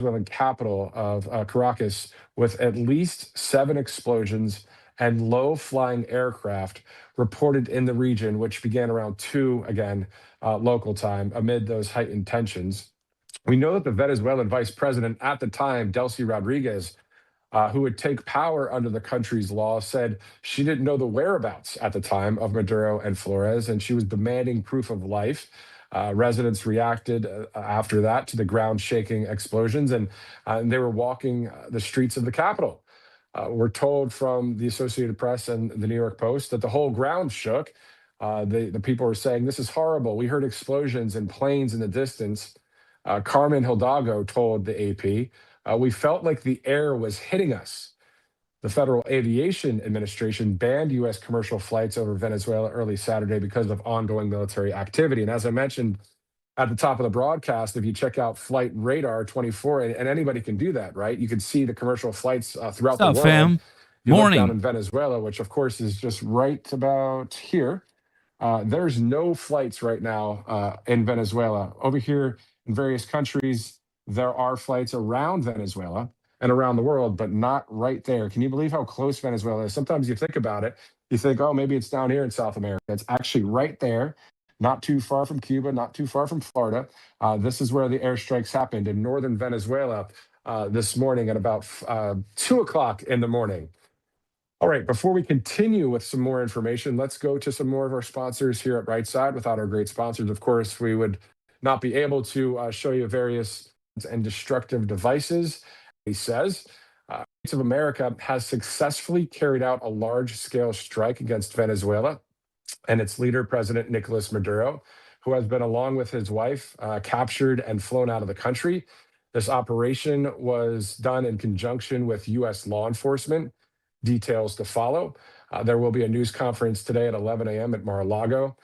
Venezuelan capital of Caracas with at least 7 explosions and low-flying aircraft reported in the region, which began around 2 again local time amid those heightened tensions. We know that the Venezuelan vice president at the time, Delcy Rodriguez, who would take power under the country's law, said she didn't know the whereabouts at the time of Maduro and Flores, and she was demanding proof of life. Residents reacted after that to the ground shaking explosions, and they were walking the streets of the capital. We're told from the Associated Press and the New York Post that the whole ground shook. The people were saying, "This is horrible. We heard explosions and planes in the distance." Carmen Hidalgo told the AP, "We felt like the air was hitting us." The Federal Aviation Administration banned U.S. commercial flights over Venezuela early Saturday because of ongoing military activity. And as I mentioned at the top of the broadcast, if you check out Flight Radar 24, and anybody can do that, right? You can see the commercial flights throughout the What's up, world. fam? You look down Morning. in Venezuela, which of course is just right about here. There's no flights right now in Venezuela. Over here in various countries, there are flights around Venezuela and around the world, but not right there. Can you believe how close Venezuela is? Sometimes you think about it, you think, oh, maybe it's down here in South America. It's actually right there, not too far from Cuba, not too far from Florida. This is where the airstrikes happened in northern Venezuela this morning at about 2 o'clock in the morning. All right, before we continue with some more information, let's go to some more of our sponsors here at Brightside. Without our great sponsors, of course, we would not be able to show you various and destructive devices. He says, States of America has successfully carried out a large-scale strike against Venezuela and its leader, President Nicolas Maduro, who has been, along with his wife, captured and flown out of the country. This operation was done in conjunction with U.S. law enforcement. Details to follow. There will be a news conference today at 11 a.m. at Mar-a-Lago.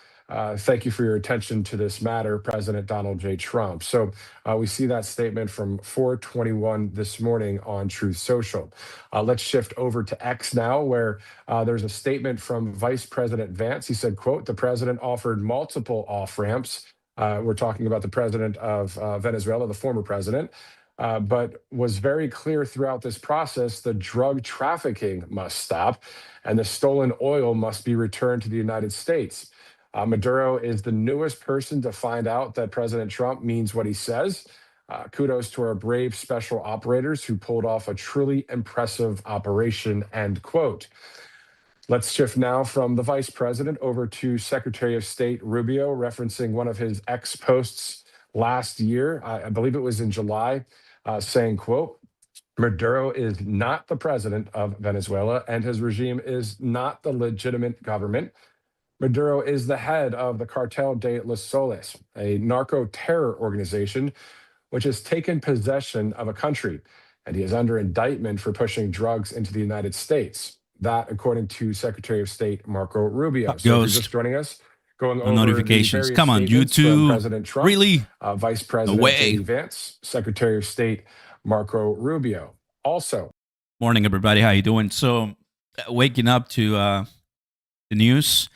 Thank you for your attention to this matter, President Donald J. Trump. So we see that statement from 4:21 this morning on Truth Social. Let's shift over to X now, where there's a statement from Vice President Vance. He said, quote, "The president offered multiple off-ramps." We're talking about the president of Venezuela, the former president. But was very clear throughout this process: the drug trafficking must stop and the stolen oil must be returned to the United States. Maduro is the newest person to find out that President Trump means what he says. Kudos to our brave special operators who pulled off a truly impressive operation, end quote. Let's shift now from the vice president over to Secretary of State Rubio, referencing one of his ex posts last year. I believe it was in July. Saying, quote, "Maduro is not the president of Venezuela and his regime is not the legitimate government. Maduro is the head of the Cartel de los Soles, a narco-terror organization which has taken possession of a country, and he is under indictment for pushing drugs into the United States." That, according to Secretary of State Marco Rubio. So if you're just joining us, going over notifications. Come on, YouTube. From President Trump, really? Vice President J.D. Vance, Secretary of State Marco Rubio. Also, morning, everybody. How you doing? So, waking up to the news.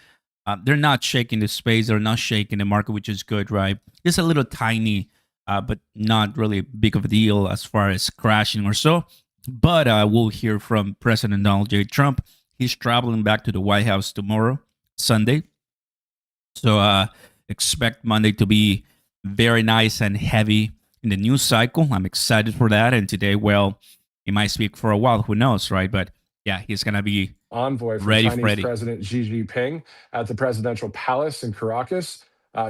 They're not shaking the space. They're not shaking the market, which is good, right? It's a little tiny, but not really big of a deal as far as crashing or so. But we'll hear from President Donald J. Trump. He's traveling back to the White House tomorrow, Sunday. So expect Monday to be very nice and heavy in the news cycle. I'm excited for that. And today, well, he might speak for a while. Who knows, right? But yeah, he's going to be envoy from Chinese President Xi Jinping at the presidential palace in Caracas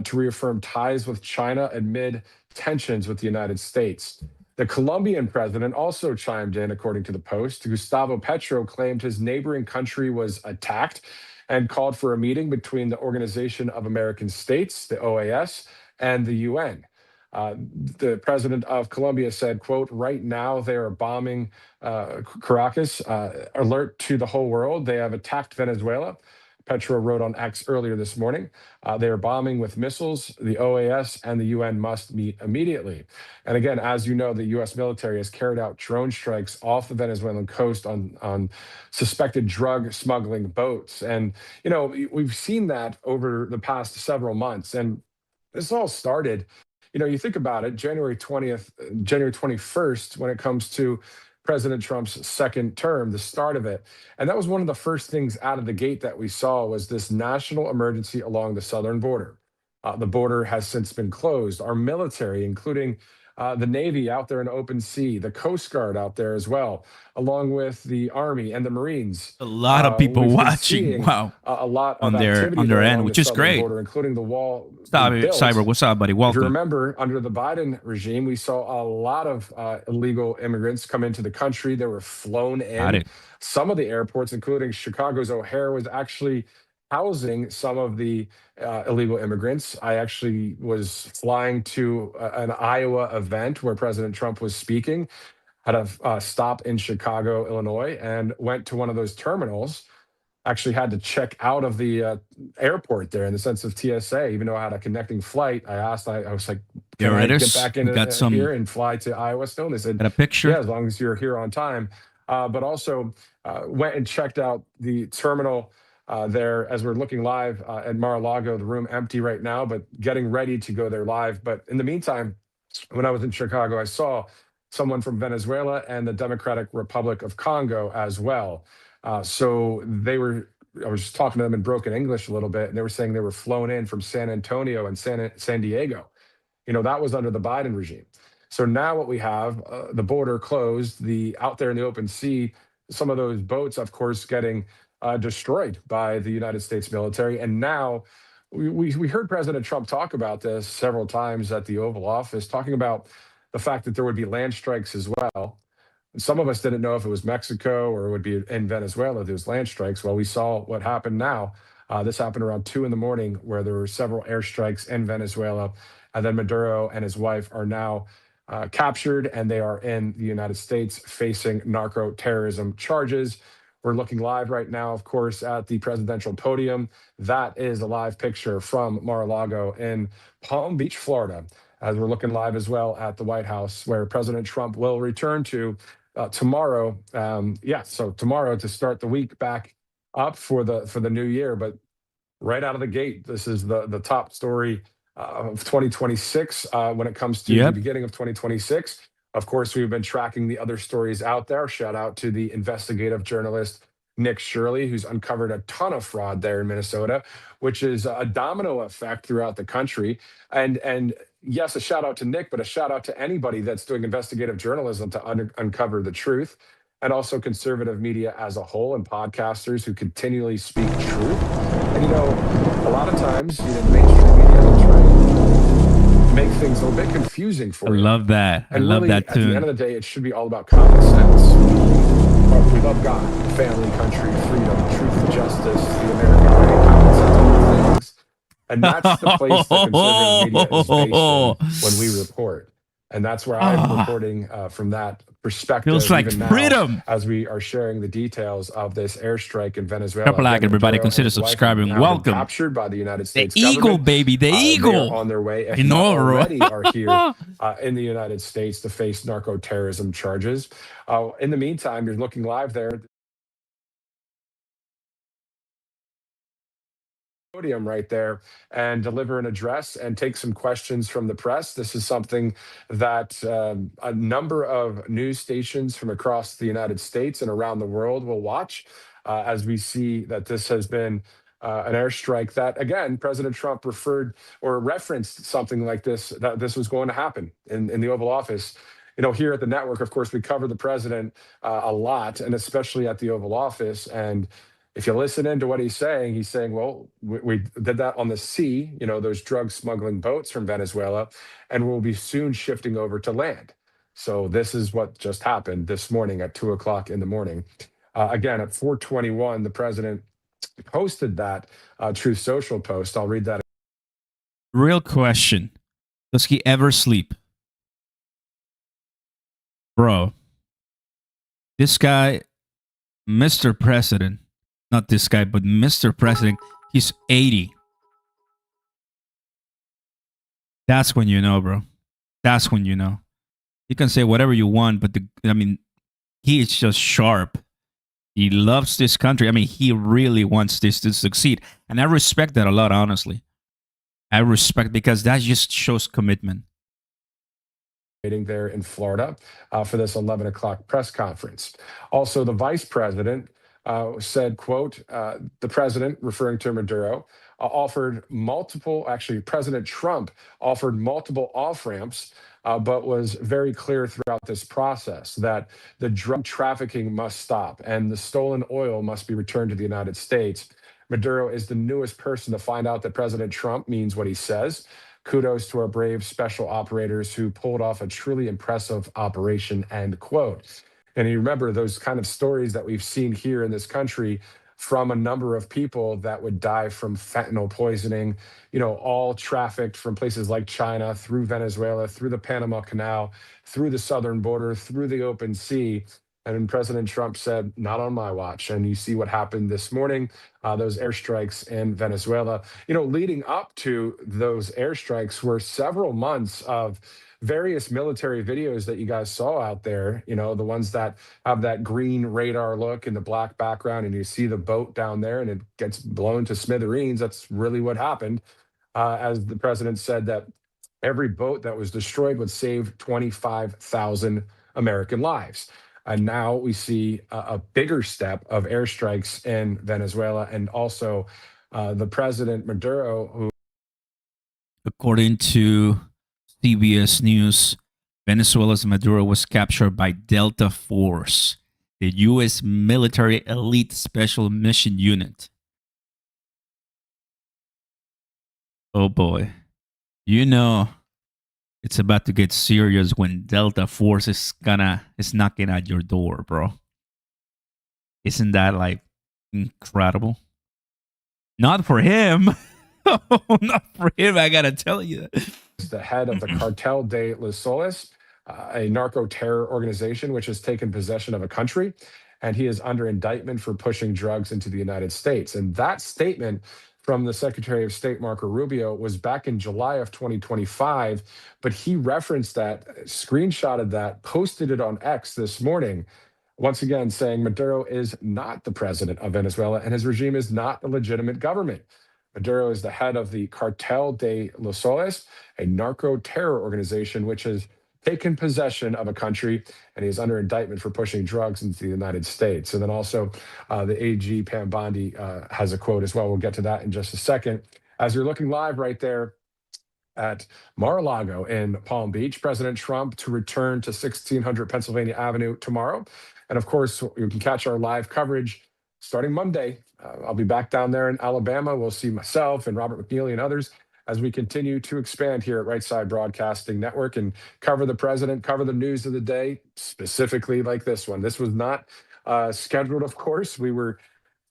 to reaffirm ties with China amid tensions with the United States. The Colombian president also chimed in, according to the Post. Gustavo Petro claimed his neighboring country was attacked and called for a meeting between the Organization of American States, the OAS, and the UN. The president of Colombia said, quote, "Right now they are bombing Caracas. Alert to the whole world. They have attacked Venezuela." Petro wrote on X earlier this morning. They are bombing with missiles. The OAS and the UN must meet immediately. And again, as you know, the U.S. military has carried out drone strikes off the Venezuelan coast on suspected drug smuggling boats. And, you know, we've seen that over the past several months. And this all started, you think about it, January 20th, January 21st, when it comes to President Trump's second term, the start of it. And that was one of the first things out of the gate that we saw was this national emergency along the southern border. The border has since been closed. Our military, including the Navy out there in open sea, the Coast Guard out there as well, along with the Army and the Marines. A lot of people We've been watching. seeing Wow. a lot of On activity their there end, along which the is southern great. border, including the wall Stop we it, built. Cyber. What's up, buddy? If you Welcome. remember, under the Biden regime, we saw a lot of illegal immigrants come into the country. They were flown Got in. it. Some of the airports, including Chicago's O'Hare, was actually housing some of the illegal immigrants. I actually was flying to an Iowa event where President Trump was speaking, had a stop in Chicago, Illinois, and went to one of those terminals. Actually had to check out of the airport there in the sense of TSA, even though I had a connecting flight. I asked, I was like, can There I it get is. back We into got some. here and fly to Iowa still? And they said, Got a picture. yeah, as long as you're here on time. But also went and checked out the terminal there as we're looking live at Mar-a-Lago, the room empty right now, but getting ready to go there live. But in the meantime, when I was in Chicago, I saw someone from Venezuela and the Democratic Republic of Congo as well. So they were, I was just talking to them in broken English a little bit, and they were saying they were flown in from San Antonio and San Diego. That was under the Biden regime. So now what we have, the border closed, the out there in the open sea, some of those boats, of course, getting destroyed by the United States military. And now we heard President Trump talk about this several times at the Oval Office, talking about the fact that there would be land strikes as well. Some of us didn't know if it was Mexico or it would be in Venezuela, those land strikes. Well, we saw what happened now. This happened around 2 a.m, where there were several airstrikes in Venezuela. And then Maduro and his wife are now captured, and they are in the United States facing narco terrorism charges. We're looking live right now, of course, at the presidential podium. That is a live picture from Mar-a-Lago in Palm Beach, Florida, as we're looking live as well at the White House, where President Trump will return to tomorrow. So tomorrow to start the week back up for the new year. But right out of the gate, this is the top story of 2026 when it comes to the beginning of 2026. Of course, we've been tracking the other stories out there. Shout out to the investigative journalist Nick Shirley, who's uncovered a ton of fraud there in Minnesota, which is a domino effect throughout the country. And yes, a shout out to Nick, but a shout out to anybody that's doing investigative journalism to uncover the truth, and also conservative media as a whole and podcasters who continually speak truth. And a lot of times, the mainstream media will try to make things a little bit confusing for you. I love that. And I love really, that too. At the end of the day, it should be all about common sense. We love God, family, country, freedom, truth, justice, the American way, common sense, all things. And that's the place that conservative media is based in when we report. And that's where I'm reporting from that perspective. Feels like even now, freedom. as we are sharing the details of this airstrike in Venezuela. Couple like everybody, consider subscribing. Welcome. Captured by the United The States eagle, government. baby, the eagle. They are on their way. I know, already are here in the United States to face narco terrorism charges. In the meantime, you're looking live there. Podium right there, and deliver an address and take some questions from the press. This is something that a number of news stations from across the United States and around the world will watch as we see that this has been an airstrike that, again, President Trump referred or referenced something like this, that this was going to happen in the Oval Office. Here at the network, of course, we cover the president a lot, and especially at the Oval Office. And if you listen into what he's saying, well, we did that on the sea, those drug smuggling boats from Venezuela, and we'll be soon shifting over to land. So this is what just happened this morning at 2:00 in the morning. Again, at 4:21, the president posted that Truth Social post. I'll read that. Real question. Does he ever sleep? Bro, this guy, Mr. President, not this guy, but Mr. President, he's 80. That's when you know, bro. That's when you know. You can say whatever you want, but he is just sharp. He loves this country. He really wants this to succeed. And I respect that a lot, honestly. I respect, because that just shows commitment. there in Florida for this 11 o'clock press conference. Also, the vice president said, quote, the president, referring to Maduro, offered multiple, actually, President Trump offered multiple off ramps, but was very clear throughout this process that the drug trafficking must stop and the stolen oil must be returned to the United States. Maduro is the newest person to find out that President Trump means what he says. Kudos to our brave special operators who pulled off a truly impressive operation, end quote. And you remember those kind of stories that we've seen here in this country from a number of people that would die from fentanyl poisoning, all trafficked from places like China, through Venezuela, through the Panama Canal, through the southern border, through the open sea. And President Trump said, not on my watch. And you see what happened this morning, those airstrikes in Venezuela. Leading up to those airstrikes were several months of various military videos that you guys saw out there, the ones that have that green radar look and the black background, and you see the boat down there and it gets blown to smithereens. That's really what happened. As the president said that every boat that was destroyed would save 25,000 American lives. And now we see a bigger step of airstrikes in Venezuela, and also the president Maduro, who, according to CBS News, Venezuela's Maduro was captured by Delta Force, the U.S. military elite special mission unit. Oh boy. It's about to get serious when Delta Force is knocking at your door, bro. Isn't that like incredible? Not for him. Not for him, I gotta tell you. is the head of the Cartel de los Soles, a narco-terror organization which has taken possession of a country, and he is under indictment for pushing drugs into the United States. And that statement from the Secretary of State, Marco Rubio, was back in July of 2025, but he referenced that, screenshotted that, posted it on X this morning, once again saying Maduro is not the president of Venezuela and his regime is not a legitimate government. Maduro is the head of the Cartel de los Soles, a narco-terror organization which has taken possession of a country, and he is under indictment for pushing drugs into the United States. And then also the AG Pam Bondi has a quote as well. We'll get to that in just a second. As you're looking live right there at Mar-a-Lago in Palm Beach, President Trump to return to 1600 Pennsylvania Avenue tomorrow. And of course, you can catch our live coverage starting Monday. I'll be back down there in Alabama. We'll see myself and Robert McNeely and others as we continue to expand here at Right Side Broadcasting Network and cover the president, cover the news of the day, specifically like this one. This was not scheduled, of course. We were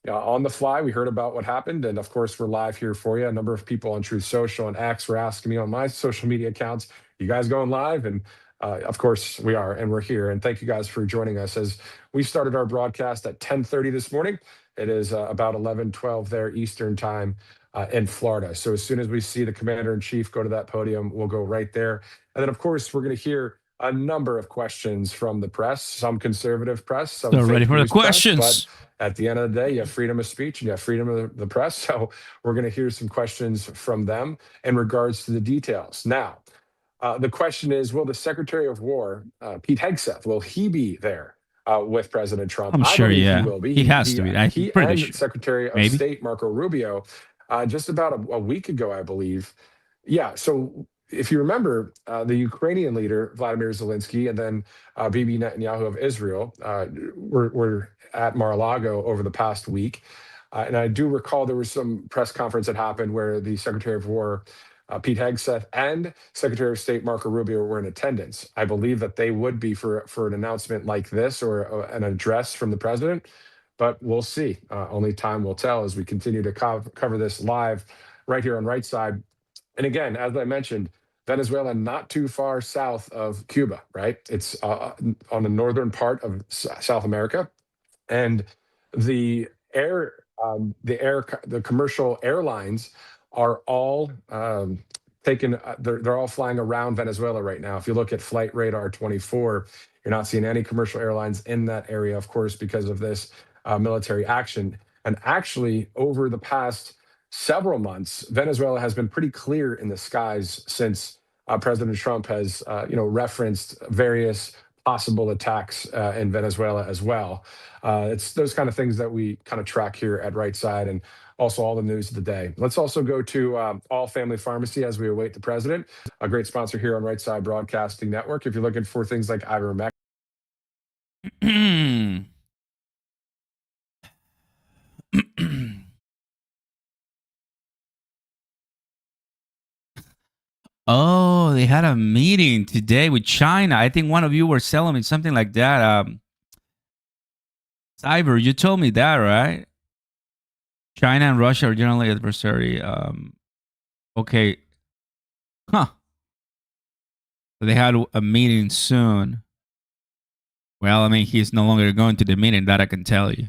on the fly. We heard about what happened. And of course, we're live here for you. A number of people on Truth Social and X were asking me on my social media accounts, you guys going live? And of course we are, and we're here. And thank you guys for joining us as we started our broadcast at 10:30 this morning. It is about 11:12 there Eastern time in Florida. So as soon as we see the commander in chief go to that podium, we'll go right there. And then of course, we're going to hear a number of questions from the press, some conservative press, some so ready for the questions. Press, but at the end of the day, you have freedom of speech and you have freedom of the press. So we're going to hear some questions from them in regards to the details. Now, the question is, will the Secretary of War, Pete Hegseth, will he be there with President Trump? I'm sure, he will be. He has to be. He and Secretary of State Marco Rubio, just about a week ago, I believe. Yeah, so if you remember, the Ukrainian leader, Vladimir Zelensky, and then Bibi Netanyahu of Israel were at Mar-a-Lago over the past week. And I do recall there was some press conference that happened where the Secretary of War, Pete Hegseth, and Secretary of State Marco Rubio were in attendance. I believe that they would be for an announcement like this or an address from the president, but we'll see. Only time will tell as we continue to cover this live right here on Right Side. And again, as I mentioned, Venezuela not too far south of Cuba, right? It's on the northern part of South America, and the commercial airlines are all they're all flying around Venezuela right now. If you look at Flight Radar 24, you're not seeing any commercial airlines in that area, of course, because of this military action. And actually, over the past several months, Venezuela has been pretty clear in the skies since President Trump has, referenced various possible attacks in Venezuela as well. It's those kind of things that we kind of track here at Right Side, and also all the news of the day. Let's also go to All Family Pharmacy as we await the president, a great sponsor here on Right Side Broadcasting Network. If you're looking for things like ivermectin. Oh, they had a meeting today with China. I think one of you were telling me something like that. Cyber, you told me that, right? China and Russia are generally adversary. Okay. Huh. So they had a meeting soon. Well, I mean, he's no longer going to the meeting, that I can tell you.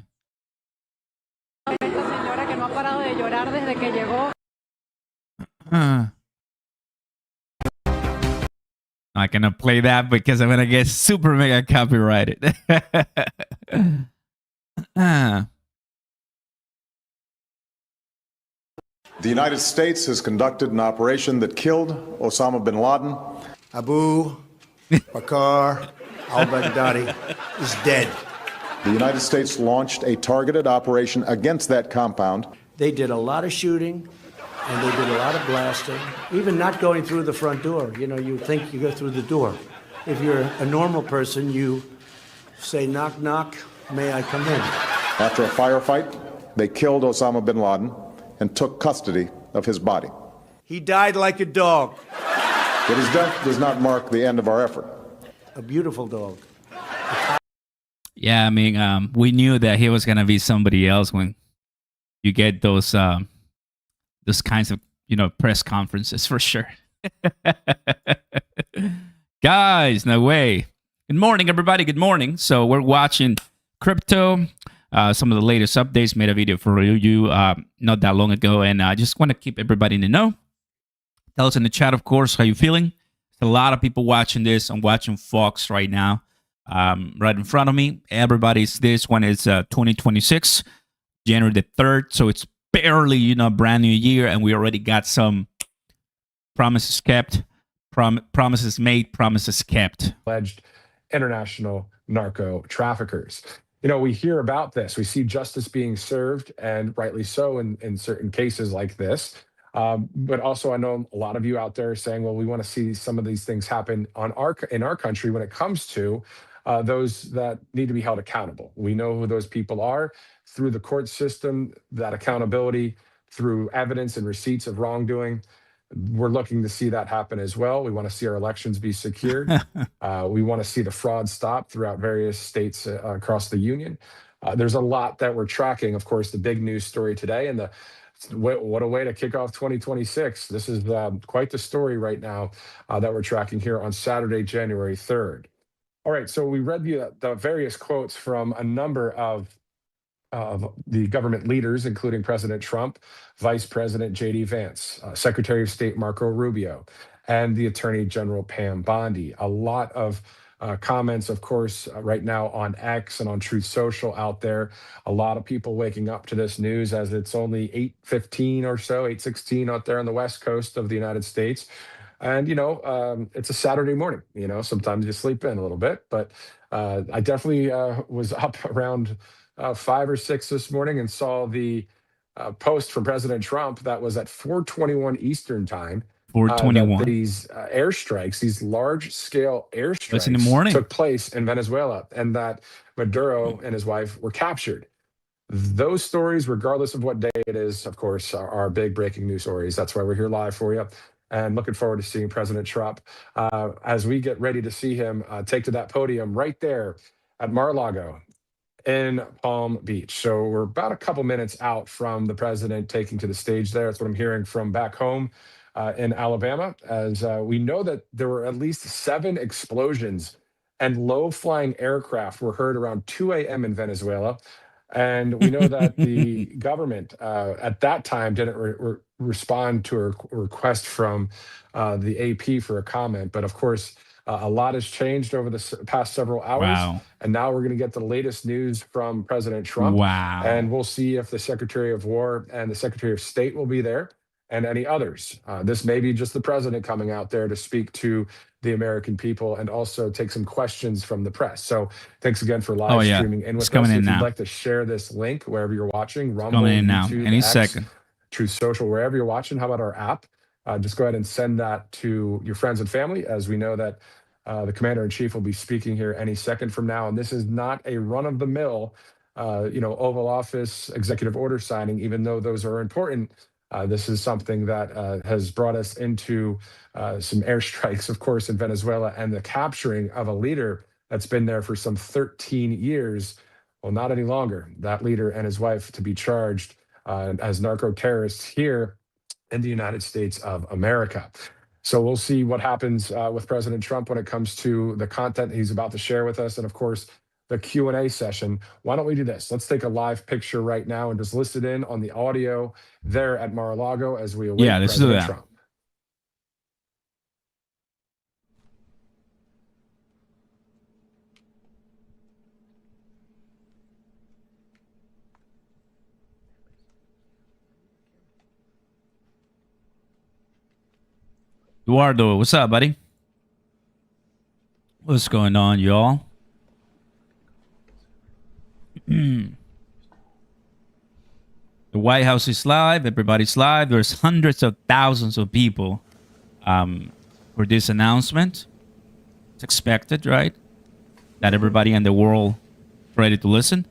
I cannot play that because I'm going to get super mega copyrighted. The United States has conducted an operation that killed Osama bin Laden. Abu Bakr al-Baghdadi is dead. The United States launched a targeted operation against that compound. They did a lot of shooting, and they did a lot of blasting, even not going through the front door. You know, you think you go through the door. If you're a normal person, you say, knock, knock, may I come in? After a firefight, they killed Osama bin Laden and took custody of his body. He died like a dog. But his death does not mark the end of our effort. A beautiful dog. Yeah, I mean, we knew that he was gonna be somebody else when you get those kinds of press conferences for sure. Guys, no way. Good morning, everybody. Good morning. So we're watching crypto. Some of the latest updates. Made a video for you not that long ago, and I just want to keep everybody in the know. Tell us in the chat, of course, how you feeling. There's a lot of people watching this. I'm watching Fox right now, right in front of me. This one is 2026, January the 3rd. So it's barely, brand new year, and we already got some promises kept, promises made, promises kept. Alleged international narco traffickers. We hear about this. We see justice being served, and rightly so in certain cases like this. But also, I know a lot of you out there saying, well, we want to see some of these things happen in our country when it comes to those that need to be held accountable. We know who those people are through the court system, that accountability through evidence and receipts of wrongdoing. We're looking to see that happen as well. We want to see our elections be secured. We want to see the fraud stop throughout various states across the union. There's a lot that we're tracking. Of course, the big news story today, and what a way to kick off 2026. This is quite the story right now that we're tracking here on Saturday, January 3rd. All right, so we read the various quotes from a number of the government leaders, including President Trump, Vice President J.D. Vance, Secretary of State Marco Rubio, and the Attorney General Pam Bondi. A lot of comments, of course, right now on X and on Truth Social out there. A lot of people waking up to this news as it's only 8:15 or so, 8:16 out there on the West Coast of the United States. And, it's a Saturday morning, sometimes you sleep in a little bit, but I definitely was up around 5 or 6 this morning and saw the post from President Trump that was at 4:21 Eastern time. 4:21. These airstrikes, these large-scale airstrikes, in the morning, took place in Venezuela, and that Maduro and his wife were captured. Those stories, regardless of what day it is, of course, are big breaking news stories. That's why we're here live for you. And looking forward to seeing President Trump as we get ready to see him take to that podium right there at Mar-a-Lago in Palm Beach. So we're about a couple minutes out from the president taking to the stage there. That's what I'm hearing from back home in Alabama, as we know that there were at least 7 explosions and low-flying aircraft were heard around 2 a.m. in Venezuela. And we know that the government at that time didn't respond to a request from the AP for a comment. But of course, a lot has changed over the past several hours. Wow. And now we're going to get the latest news from President Trump. Wow. And we'll see if the Secretary of War and the Secretary of State will be there. and any others. This may be just the president coming out there to speak to the American people and also take some questions from the press. So thanks again for live streaming in It's with us. coming in If you'd now. like to share this link wherever you're watching, Rumble, Coming in now. YouTube, Any X, second. Truth Social, wherever you're watching, how about our app? Just go ahead and send that to your friends and family, as we know that the Commander-in-Chief will be speaking here any second from now. And this is not a run-of-the-mill, Oval Office executive order signing, even though those are important. This is something that has brought us into some airstrikes, of course, in Venezuela, and the capturing of a leader that's been there for some 13 years. Well, not any longer. That leader and his wife to be charged as narco-terrorists here in the United States of America. So we'll see what happens with President Trump when it comes to the content he's about to share with us, and of course, the Q&A session. Why don't we do this? Let's take a live picture right now and just listen in on the audio there at Mar-a-Lago as we await President Trump. Eduardo, what's up, buddy? What's going on, y'all? The White House is live. Everybody's live. There's hundreds of thousands of people for this announcement. It's expected, right? That everybody in the world is ready to listen.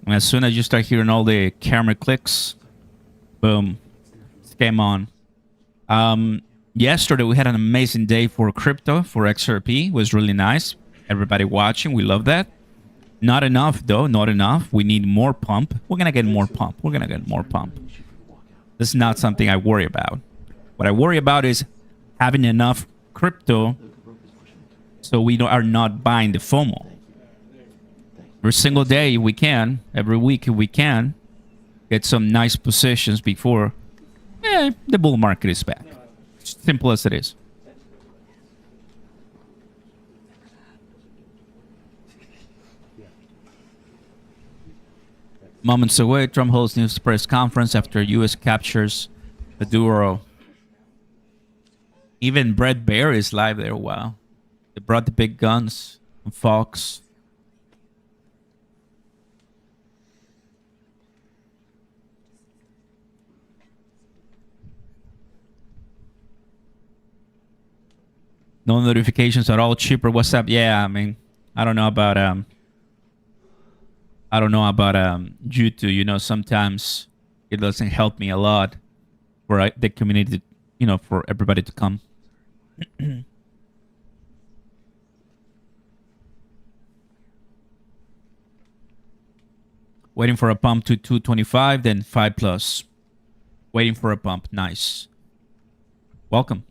And as soon as you start hearing all the camera clicks, boom, it's game on. Yesterday, we had an amazing day for crypto, for XRP. It was really nice. Everybody watching, we love that. Not enough, though. Not enough. We need more pump. We're going to get more pump. We're going to get more pump. This is not something I worry about. What I worry about is having enough crypto so we are not buying the FOMO. Every single day we can, every week we can, get some nice positions before the bull market is back. Simple as it is. Moments away, Trump holds news press conference after U.S. captures MADURO. Even Brett Baer is live there. Wow. They brought the big guns from Fox. No notifications at all. Cheaper. What's up? Yeah, I mean, I don't know about YouTube. You know, sometimes it doesn't help me a lot for the community, for everybody to come. Waiting for a pump to 225, then 5 plus. Waiting for a pump. Nice. Welcome.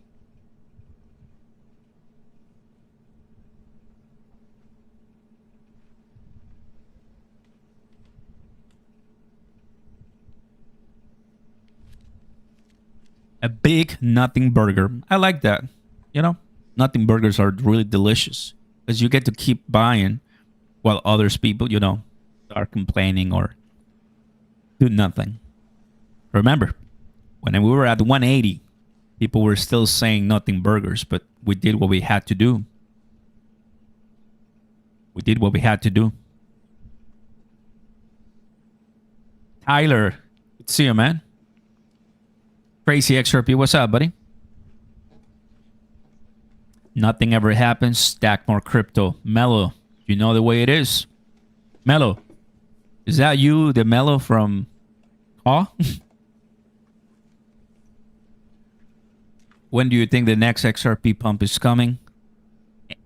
A big nothing burger. I like that. Nothing burgers are really delicious because you get to keep buying while others people, are complaining or do nothing. Remember, when we were at 180, people were still saying nothing burgers, but we did what we had to do. We did what we had to do. Tyler, good to see you, man. Crazy XRP, what's up, buddy? Nothing ever happens. Stack more crypto. Mellow, you know the way it is. Mellow, is that you, the Mellow from When do you think the next XRP pump is coming? It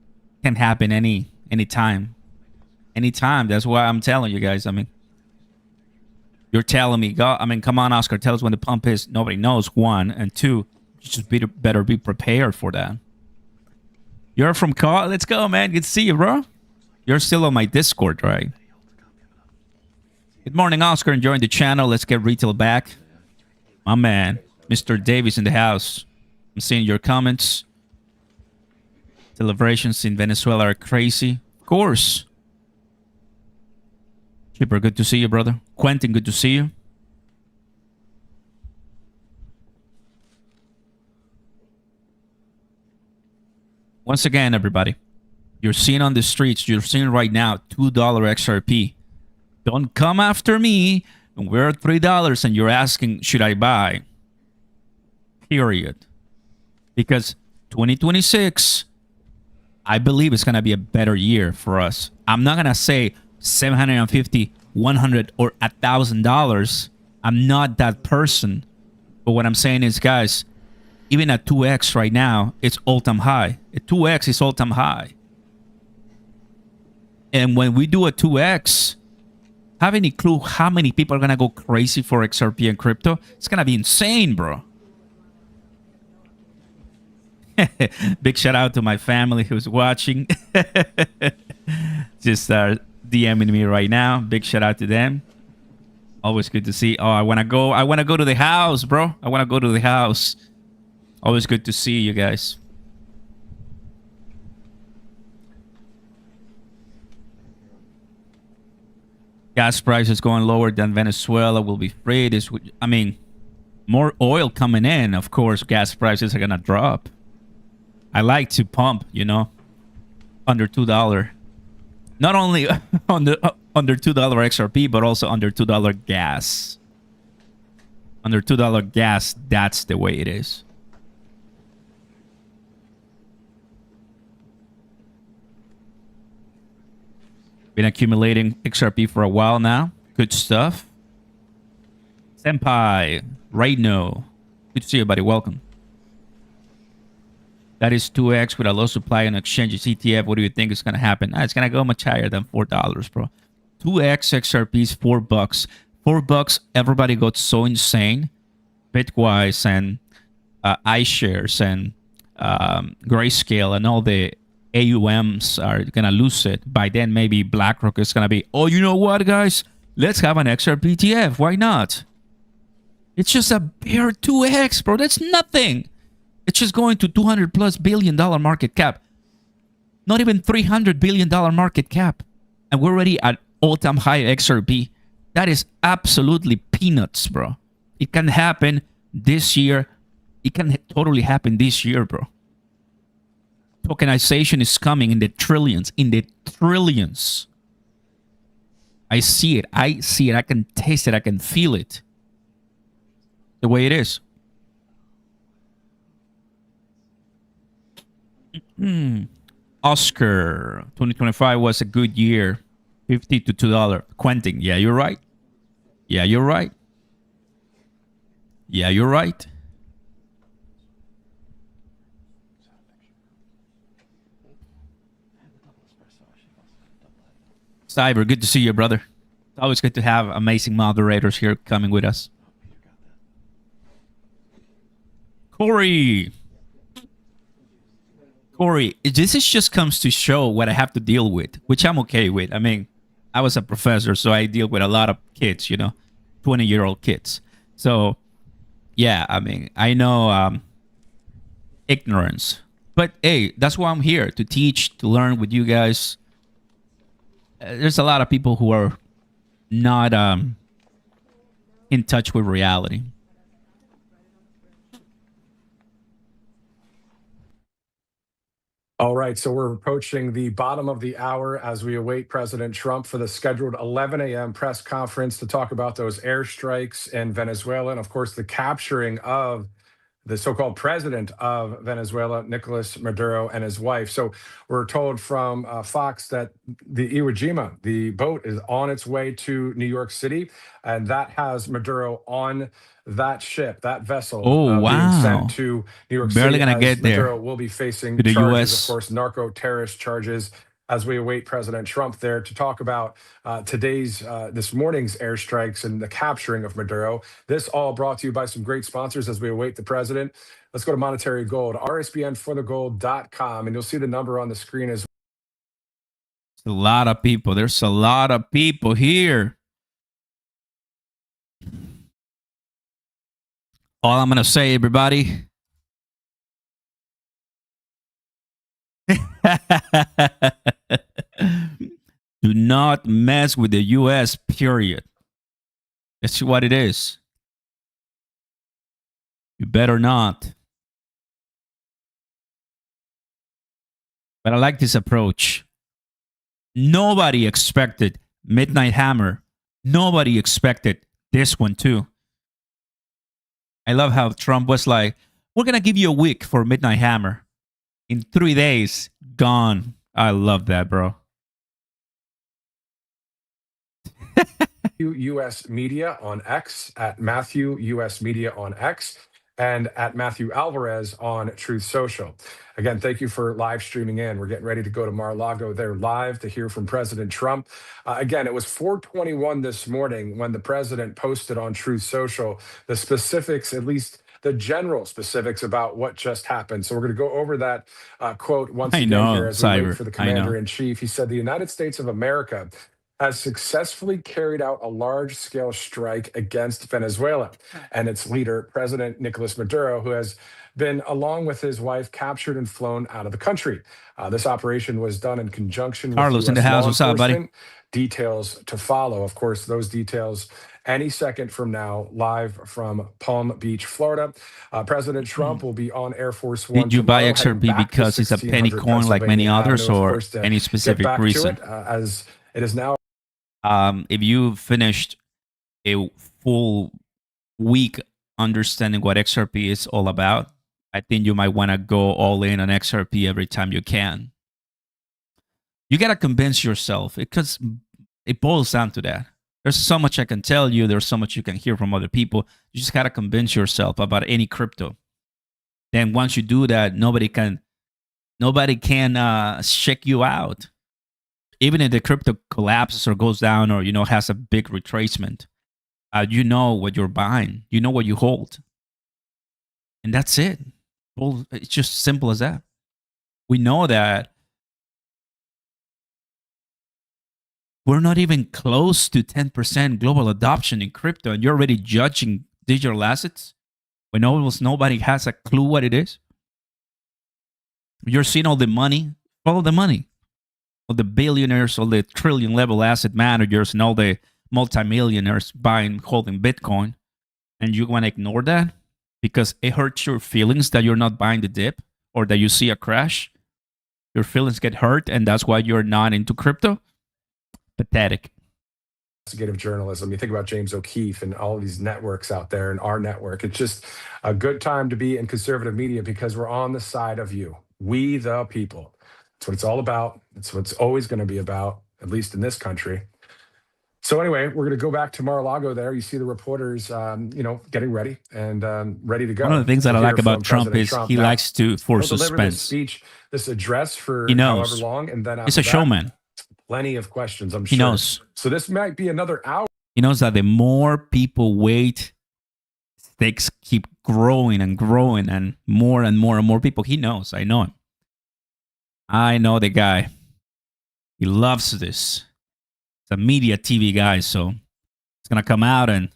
can happen any time. Anytime. That's why I'm telling you guys. I mean, you're telling me, come on, Oscar, tell us when the pump is. Nobody knows, one. And two, you just better be prepared for that. You're from Car? Let's go, man. Good to see you, bro. You're still on my Discord, right? Good morning, Oscar. Enjoying the channel. Let's get retail back. My man, Mr. Davis in the house. I'm seeing your comments. Celebrations in Venezuela are crazy. Of course. Chipper, good to see you, brother. Quentin, good to see you. Once again, everybody, you're seeing on the streets, you're seeing right now $2 XRP. Don't come after me and we're at $3 and you're asking, should I buy? Period. Because 2026, I believe it's going to be a better year for us. I'm not going to say $750, $100, or $1,000. I'm not that person. But what I'm saying is, guys, even at 2x right now, it's all-time high. At 2x is all-time high. And when we do a 2x, have any clue how many people are going to go crazy for XRP and crypto? It's going to be insane, bro. Big shout out to my family who's watching. Just DMing me right now. Big shout out to them. Always good to see. Oh, I want to go to the house, bro. I want to go to the house. Always good to see you guys. Gas prices going lower than Venezuela will be free. I mean, more oil coming in. Of course, gas prices are going to drop. I like to pump, you know, under $2. Not only under $2 XRP, but also under $2 gas. Under $2 gas, that's the way it is. Been accumulating XRP for a while now. Good stuff. Senpai, Raino. Good to see you, buddy. Welcome. That is 2x with a low supply on exchanges ETF. What do you think is going to happen? It's going to go much higher than $4, bro. 2x XRP is $4. $4, everybody got so insane. Bitwise and iShares and Grayscale and all the AUMs are going to lose it. By then, maybe BlackRock is going to be, oh, you know what, guys? Let's have an XRP ETF. Why not? It's just a bare 2x, bro. That's nothing. It's just going to $200+ billion market cap. Not even $300 billion market cap. And we're already at all-time high XRP. That is absolutely peanuts, bro. It can happen this year. It can totally happen this year, bro. Tokenization is coming in the trillions. In the trillions. I see it. I see it. I can taste it. I can feel it. The way it is. Oscar, 2025 was a good year. $50 to $2. Quentin, yeah, you're right. Yeah, you're right. Yeah, you're right. Cyber, good to see you, brother. It's always good to have amazing moderators here coming with us. Corey, this is just comes to show what I have to deal with, which I'm okay with. I mean, I was a professor, so I deal with a lot of kids, you know, 20-year-old kids. So, yeah, I mean, I know ignorance. But, hey, that's why I'm here, to teach, to learn with you guys. There's a lot of people who are not in touch with reality. All right, so we're approaching the bottom of the hour as we await President Trump for the scheduled 11 a.m. press conference to talk about those airstrikes in Venezuela and, of course, the capturing of the so-called president of Venezuela, Nicolas Maduro, and his wife. So we're told from Fox that the Iwo Jima, the boat, is on its way to New York City, and that has Maduro on that ship, that vessel, being sent to New York City. Barely gonna get there. Maduro will be facing to the charges, US. of course, narco-terrorist charges, as we await President Trump there to talk about this morning's airstrikes and the capturing of Maduro. This all brought to you by some great sponsors as we await the president. Let's go to Monetary Gold, rsbnforthegold.com, and you'll see the number on the screen as well. A lot of people. There's a lot of people here. All I'm going to say, everybody. Do not mess with the US, period. That's what it is. You better not. But I like this approach. Nobody expected Midnight Hammer. Nobody expected this one too. I love how Trump was like, we're going to give you a week for Midnight Hammer. In 3 days, gone. I love that, bro. US Media on X, at Matthew US Media on X, and at Matthew Alvarez on Truth Social. Again, thank you for live streaming in. We're getting ready to go to Mar-a-Lago. They're live to hear from President Trump. Again, it was 4:21 this morning when the president posted on Truth Social the specifics, at least the general specifics about what just happened. So we're going to go over that quote once again here as we wait for the commander-in-chief. He said, the United States of America has successfully carried out a large-scale strike against Venezuela and its leader, President Nicolas Maduro, who has been, along with his wife, captured and flown out of the country. This operation was done in conjunction with Carlos US in the house. law What's up, buddy? enforcement. Details to follow. Of course, those details any second from now, live from Palm Beach, Florida. President Trump will be on Air Force One. Did you buy tomorrow, heading XRP back to because it's a penny 1600 coin like many Pennsylvania others, Avenue, of or course, to any get specific back to reason? it, as it is now. If you finished a full week understanding what XRP is all about, I think you might want to go all in on XRP every time you can. You got to convince yourself, because it boils down to that. There's so much I can tell you. There's so much you can hear from other people. You just got to convince yourself about any crypto. Then once you do that, nobody can shake you out. Even if the crypto collapses or goes down, or has a big retracement, you know what you're buying. You know what you hold, and that's it. Well, it's just simple as that. We know that we're not even close to 10% global adoption in crypto, and you're already judging digital assets when almost nobody has a clue what it is. You're seeing all the money. Follow the money. All the billionaires, all the trillion level asset managers, and all the multimillionaires holding Bitcoin, and you want to ignore that because it hurts your feelings that you're not buying the dip or that you see a crash. Your feelings get hurt, and that's why you're not into crypto. Pathetic. Investigative journalism. You think about James O'Keefe and all of these networks out there, and our network. It's just a good time to be in conservative media because we're on the side of you, we the people. That's what it's all about. It's what it's always going to be about, at least in this country. So anyway, we're going to go back to Mar-a-Lago there. You see the reporters, getting ready and ready to go. One of the things that I like about Trump is he likes to force suspense. Speech, this address for he knows. however long, and then he's a showman. Plenty of questions, I'm sure. He knows. So this might be another hour. He knows that the more people wait, stakes keep growing and growing, and more people. He knows. I know him. I know the guy. He loves this. It's a media TV guy, so it's going to come out and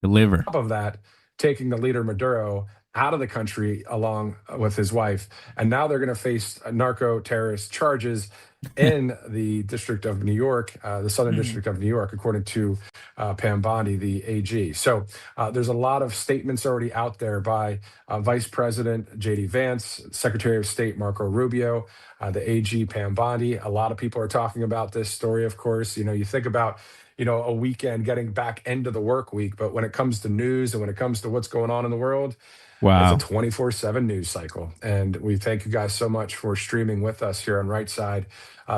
deliver. On top of that, taking the leader Maduro out of the country along with his wife, and now they're going to face narco terrorist charges in the District of New York, the Southern District of New York, according to Pam Bondi, the AG. So there's a lot of statements already out there by Vice President J.D. Vance, Secretary of State Marco Rubio, the AG Pam Bondi. A lot of people are talking about this story, of course. You think about a weekend getting back into the work week, but when it comes to news and when it comes to what's going on in the world, wow, it's a 24/7 news cycle. And we thank you guys so much for streaming with us here on Right Side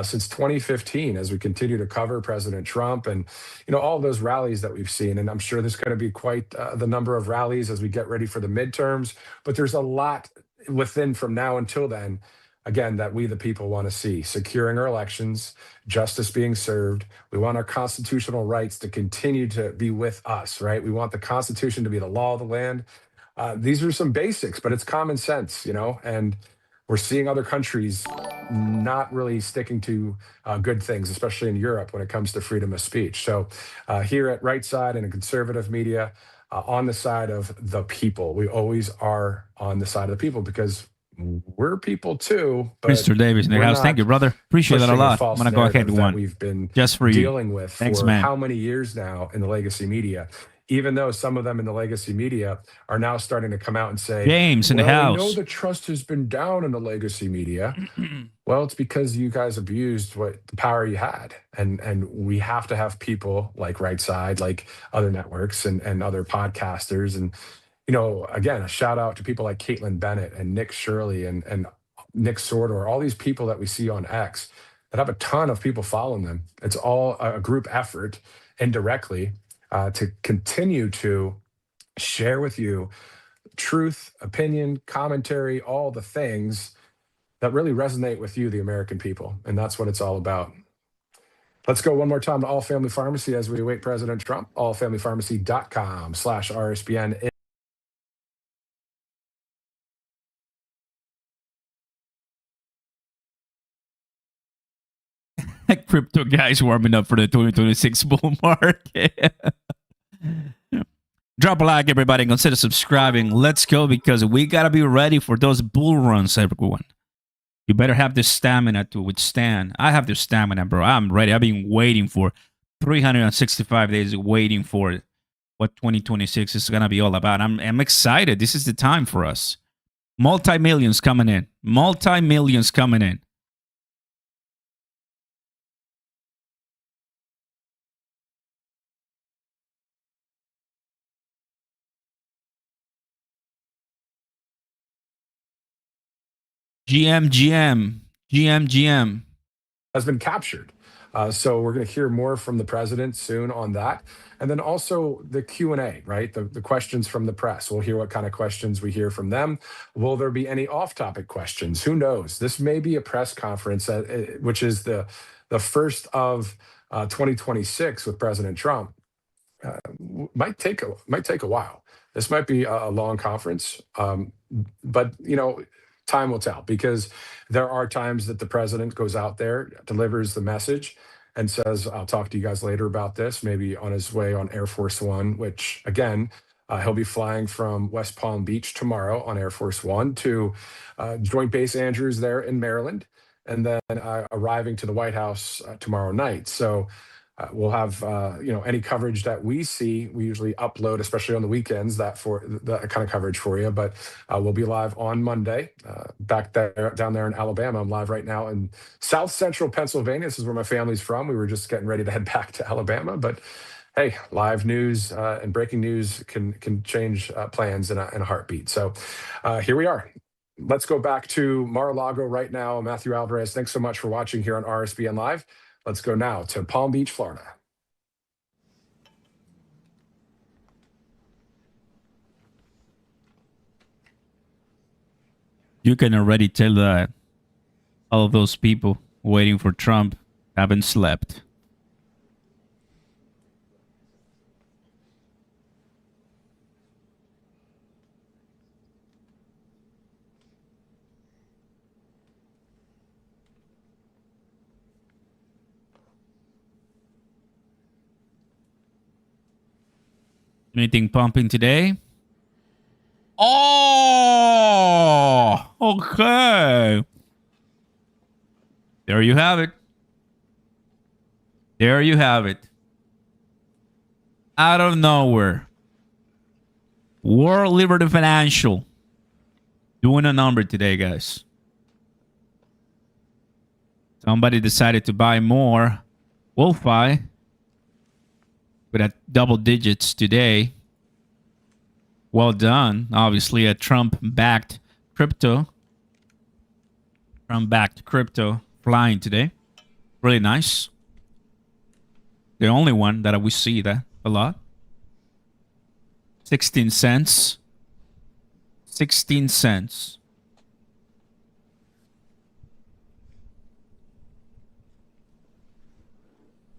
since 2015 as we continue to cover President Trump and, all those rallies that we've seen. And I'm sure there's going to be quite the number of rallies as we get ready for the midterms. But there's a lot within from now until then, again, that we the people want to see. Securing our elections, justice being served. We want our constitutional rights to continue to be with us, right? We want the Constitution to be the law of the land. These are some basics, but it's common sense, and we're seeing other countries not really sticking to good things, especially in Europe when it comes to freedom of speech. So here at Right Side and in conservative media, on the side of the people, we always are on the side of the people because we're people too. But Mr. Davis in the house. Thank you, brother. Appreciate that a lot. I'm going to go ahead and one. We've been just for you. Dealing with Thanks, for man. How many years now in the legacy media. even though some of them in the legacy media are now starting to come out and say, James in the well, we know house. the trust has been down in the legacy media. Well, it's because you guys abused what the power you had. And we have to have people like Right Side, like other networks and other podcasters. And, again, a shout out to people like Caitlin Bennett and Nick Shirley and Nick Sordor, all these people that we see on X that have a ton of people following them. It's all a group effort indirectly to continue to share with you truth, opinion, commentary, all the things that really resonate with you, the American people. And that's what it's all about. Let's go one more time to All Family Pharmacy as we await President Trump. allfamilypharmacy.com/RSBN. Crypto guys warming up for the 2026 bull market. Drop a like, everybody. Consider subscribing. Let's go, because we got to be ready for those bull runs, everyone. You better have the stamina to withstand. I have the stamina, bro. I'm ready. I've been waiting for 365 days, waiting for what 2026 is going to be all about. I'm excited. This is the time for us. Multi-millions coming in. Multi-millions coming in. GM has been captured. So we're going to hear more from the president soon on that. And then also the Q&A, right? The questions from the press. We'll hear what kind of questions we hear from them. Will there be any off-topic questions? Who knows? This may be a press conference, which is the first of 2026 with President Trump. Might take a while. This might be a long conference, but time will tell, because there are times that the president goes out there, delivers the message, and says, I'll talk to you guys later about this, maybe on his way on Air Force One, which, again, he'll be flying from West Palm Beach tomorrow on Air Force One to Joint Base Andrews there in Maryland, and then arriving to the White House tomorrow night. So we'll have any coverage that we see. We usually upload, especially on the weekends, that kind of coverage for you. But we'll be live on Monday, down there in Alabama. I'm live right now in South Central Pennsylvania. This is where my family's from. We were just getting ready to head back to Alabama, but hey, live news and breaking news can change plans in a heartbeat. So here we are. Let's go back to Mar-a-Lago right now. Matthew Alvarez, thanks so much for watching here on RSBN Live. Let's go now to Palm Beach, Florida. You can already tell that all of those people waiting for Trump haven't slept. Anything pumping today? Oh, okay. There you have it. There you have it. Out of nowhere. World Liberty Financial doing a number today, guys. Somebody decided to buy more WolfI. But at double digits today. Well done. Obviously, a Trump-backed crypto. Trump-backed crypto flying today. Really nice. The only one that we see that a lot. 16 cents. 16 cents.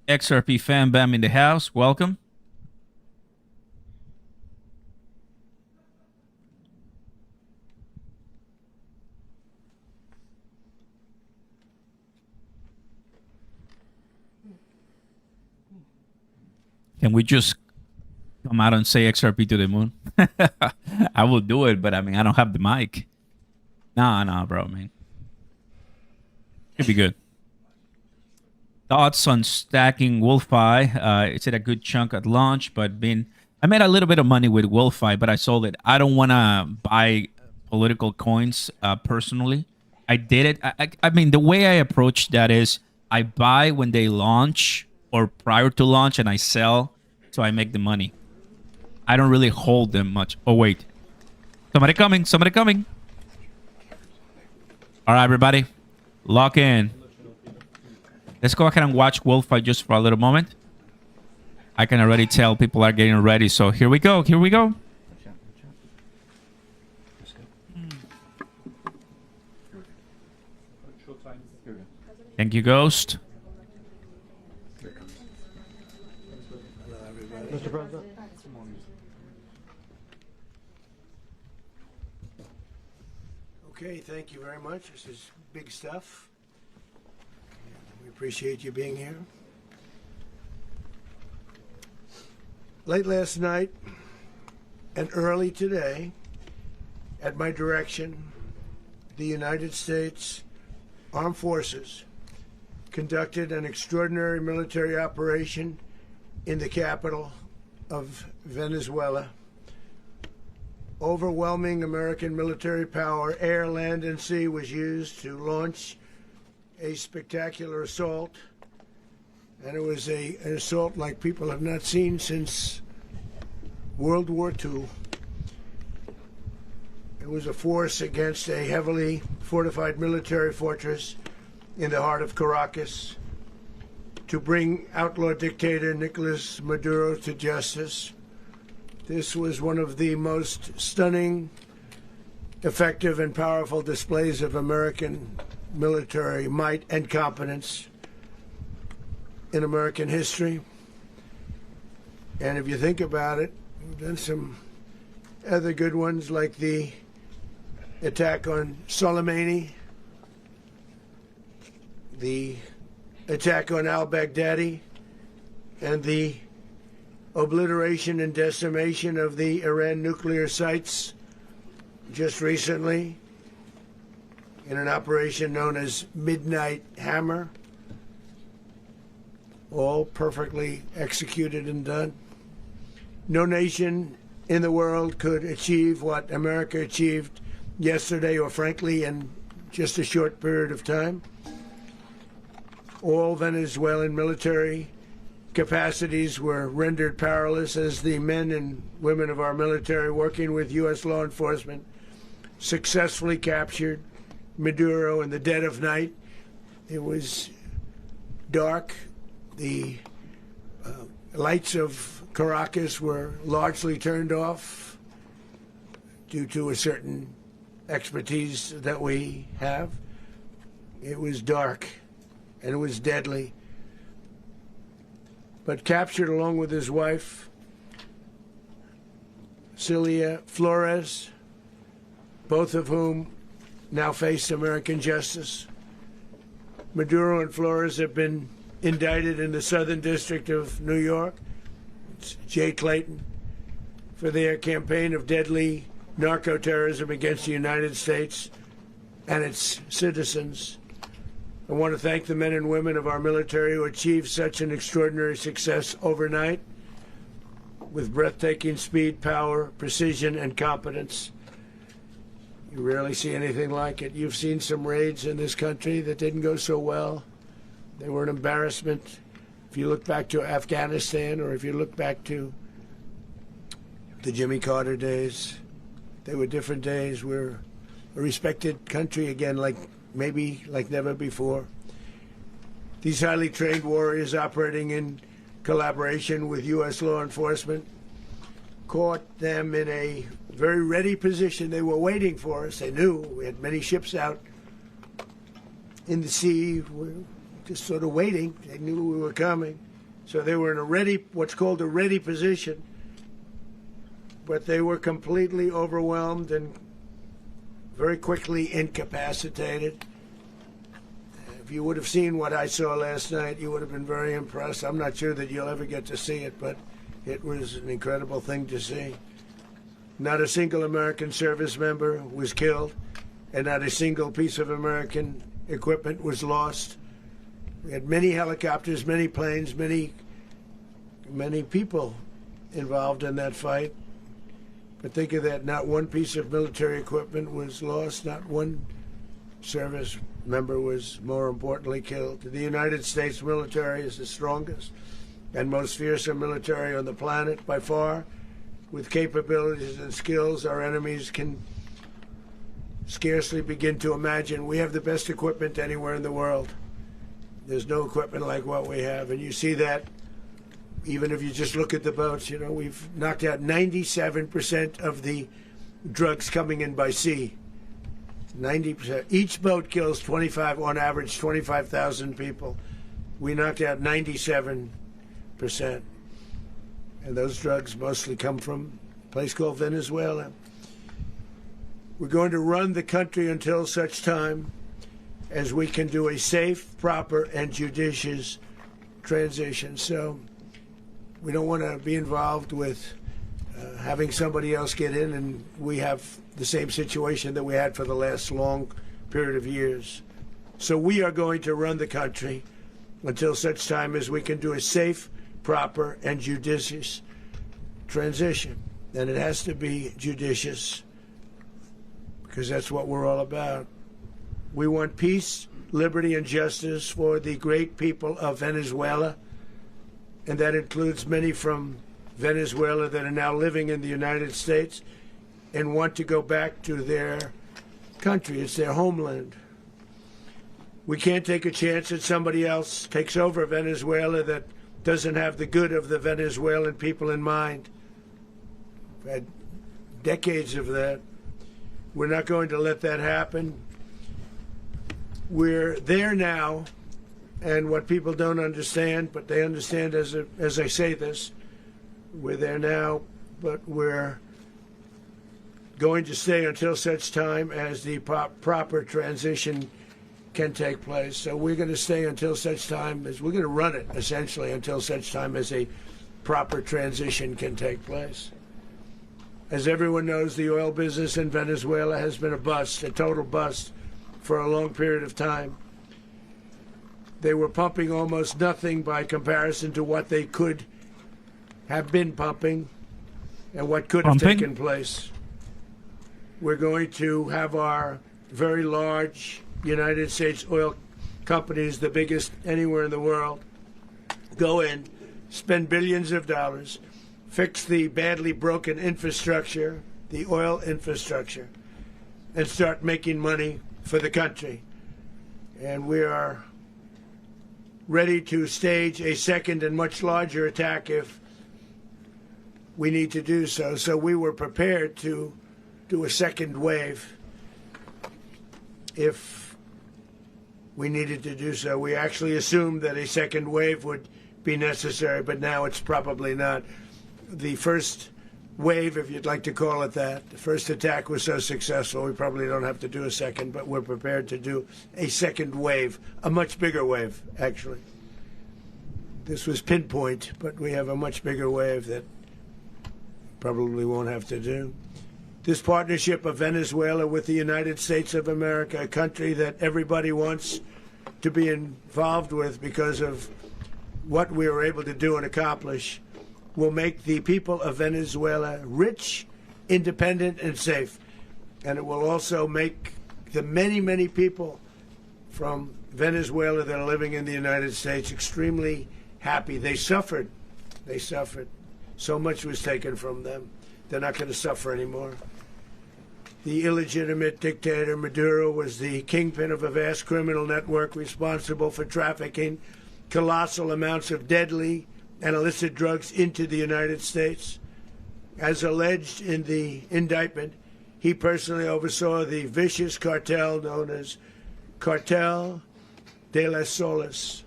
XRP fan bam in the house. Welcome. Can we just come out and say XRP to the moon? I will do it, but I mean, I don't have the mic. Nah, bro, man. Should be good. Thoughts on stacking WolfI? It's at a good chunk at launch, but been I made a little bit of money with Wolfi, but I sold it. I don't want to buy political coins personally. I did it. I mean, the way I approach that is I buy when they launch or prior to launch, and I sell so I make the money. I don't really hold them much. Oh, wait. Somebody coming. Somebody coming. All right, everybody. Lock in. Let's go ahead and watch Wolfi just for a little moment. I can already tell people are getting ready. So here we go. Here we go. Thank you, Ghost. Mr. President. Okay, thank you very much. This is big stuff. We appreciate you being here. Late last night and early today, at my direction, the United States Armed Forces conducted an extraordinary military operation in the capital of Venezuela. Overwhelming American military power, air, land, and sea, was used to launch a spectacular assault. And it was an assault like people have not seen since World War II. It was a force against a heavily fortified military fortress in the heart of Caracas to bring outlaw dictator Nicolas Maduro to justice. This was one of the most stunning, effective, and powerful displays of American military might and competence in American history. And if you think about it, we've done some other good ones, like the attack on Soleimani, the attack on al-Baghdadi, and the obliteration and decimation of the Iran nuclear sites just recently in an operation known as Midnight Hammer. All perfectly executed and done. No nation in the world could achieve what America achieved yesterday, or frankly in just a short period of time. All Venezuelan military capacities were rendered powerless as the men and women of our military, working with U.S. law enforcement, successfully captured Maduro in the dead of night. It was dark. The lights of Caracas were largely turned off due to a certain expertise that we have. It was dark and it was deadly. But captured along with his wife, Celia Flores, both of whom now face American justice. Maduro and Flores have been indicted in the Southern District of New York. It's Jay Clayton, for their campaign of deadly narco-terrorism against the United States and its citizens. I want to thank the men and women of our military who achieved such an extraordinary success overnight with breathtaking speed, power, precision, and competence. You rarely see anything like it. You've seen some raids in this country that didn't go so well. They were an embarrassment. If you look back to Afghanistan, or if you look back to the Jimmy Carter days, they were different days. We're a respected country again, like never before. These highly trained warriors, operating in collaboration with U.S. law enforcement, caught them in a very ready position. They were waiting for us. They knew we had many ships out in the sea. We're just sort of waiting. They knew we were coming. So they were in a ready, what's called a ready position. But they were completely overwhelmed and very quickly incapacitated. If you would have seen what I saw last night, you would have been very impressed. I'm not sure that you'll ever get to see it, but it was an incredible thing to see. Not a single American service member was killed, and not a single piece of American equipment was lost. We had many helicopters, many planes, many people involved in that fight. But think of that, not one piece of military equipment was lost, not one service member was, more importantly, killed. The United States military is the strongest and most fearsome military on the planet by far. With capabilities and skills our enemies can scarcely begin to imagine. We have the best equipment anywhere in the world. There's no equipment like what we have, and you see that even if you just look at the boats. You know, we've knocked out 97% of the drugs coming in by sea. 90%. Each boat kills 25, on average, 25,000 people. We knocked out 97%. And those drugs mostly come from a place called Venezuela. We're going to run the country until such time as we can do a safe, proper, and judicious transition. So we don't want to be involved with having somebody else get in, and we have the same situation that we had for the last long period of years. So we are going to run the country until such time as we can do a safe, proper, and judicious transition. And it has to be judicious because that's what we're all about. We want peace, liberty, and justice for the great people of Venezuela, and that includes many from Venezuela that are now living in the United States and want to go back to their country. It's their homeland. We can't take a chance that somebody else takes over Venezuela that doesn't have the good of the Venezuelan people in mind. We've had decades of that. We're not going to let that happen. We're there now, and what people don't understand, but they understand as I say this, we're there now, but we're going to stay until such time as the proper transition can take place. So we're going to stay until such time as we're going to run it, essentially, until such time as a proper transition can take place. As everyone knows, the oil business in Venezuela has been a bust, a total bust, for a long period of time. They were pumping almost nothing by comparison to what they could have been pumping and what could have taken place. We're going to have our very large United States oil companies, the biggest anywhere in the world, go in, spend billions of dollars, fix the badly broken infrastructure, the oil infrastructure, and start making money for the country. And we are ready to stage a second and much larger attack if we need to do so. So we were prepared to do a second wave if we needed to do so. We actually assumed that a second wave would be necessary, but now it's probably not. The first wave, if you'd like to call it that, the first attack was so successful, we probably don't have to do a second, but we're prepared to do a second wave, a much bigger wave, actually. This was pinpoint, but we have a much bigger wave that probably won't have to do. This partnership of Venezuela with the United States of America, a country that everybody wants to be involved with because of what we were able to do and accomplish, will make the people of Venezuela rich, independent, and safe. And it will also make the many, many people from Venezuela that are living in the United States extremely happy. They suffered. They suffered. So much was taken from them. They're not going to suffer anymore. The illegitimate dictator Maduro was the kingpin of a vast criminal network responsible for trafficking colossal amounts of deadly and illicit drugs into the United States. As alleged in the indictment, he personally oversaw the vicious cartel known as Cartel de las Solas,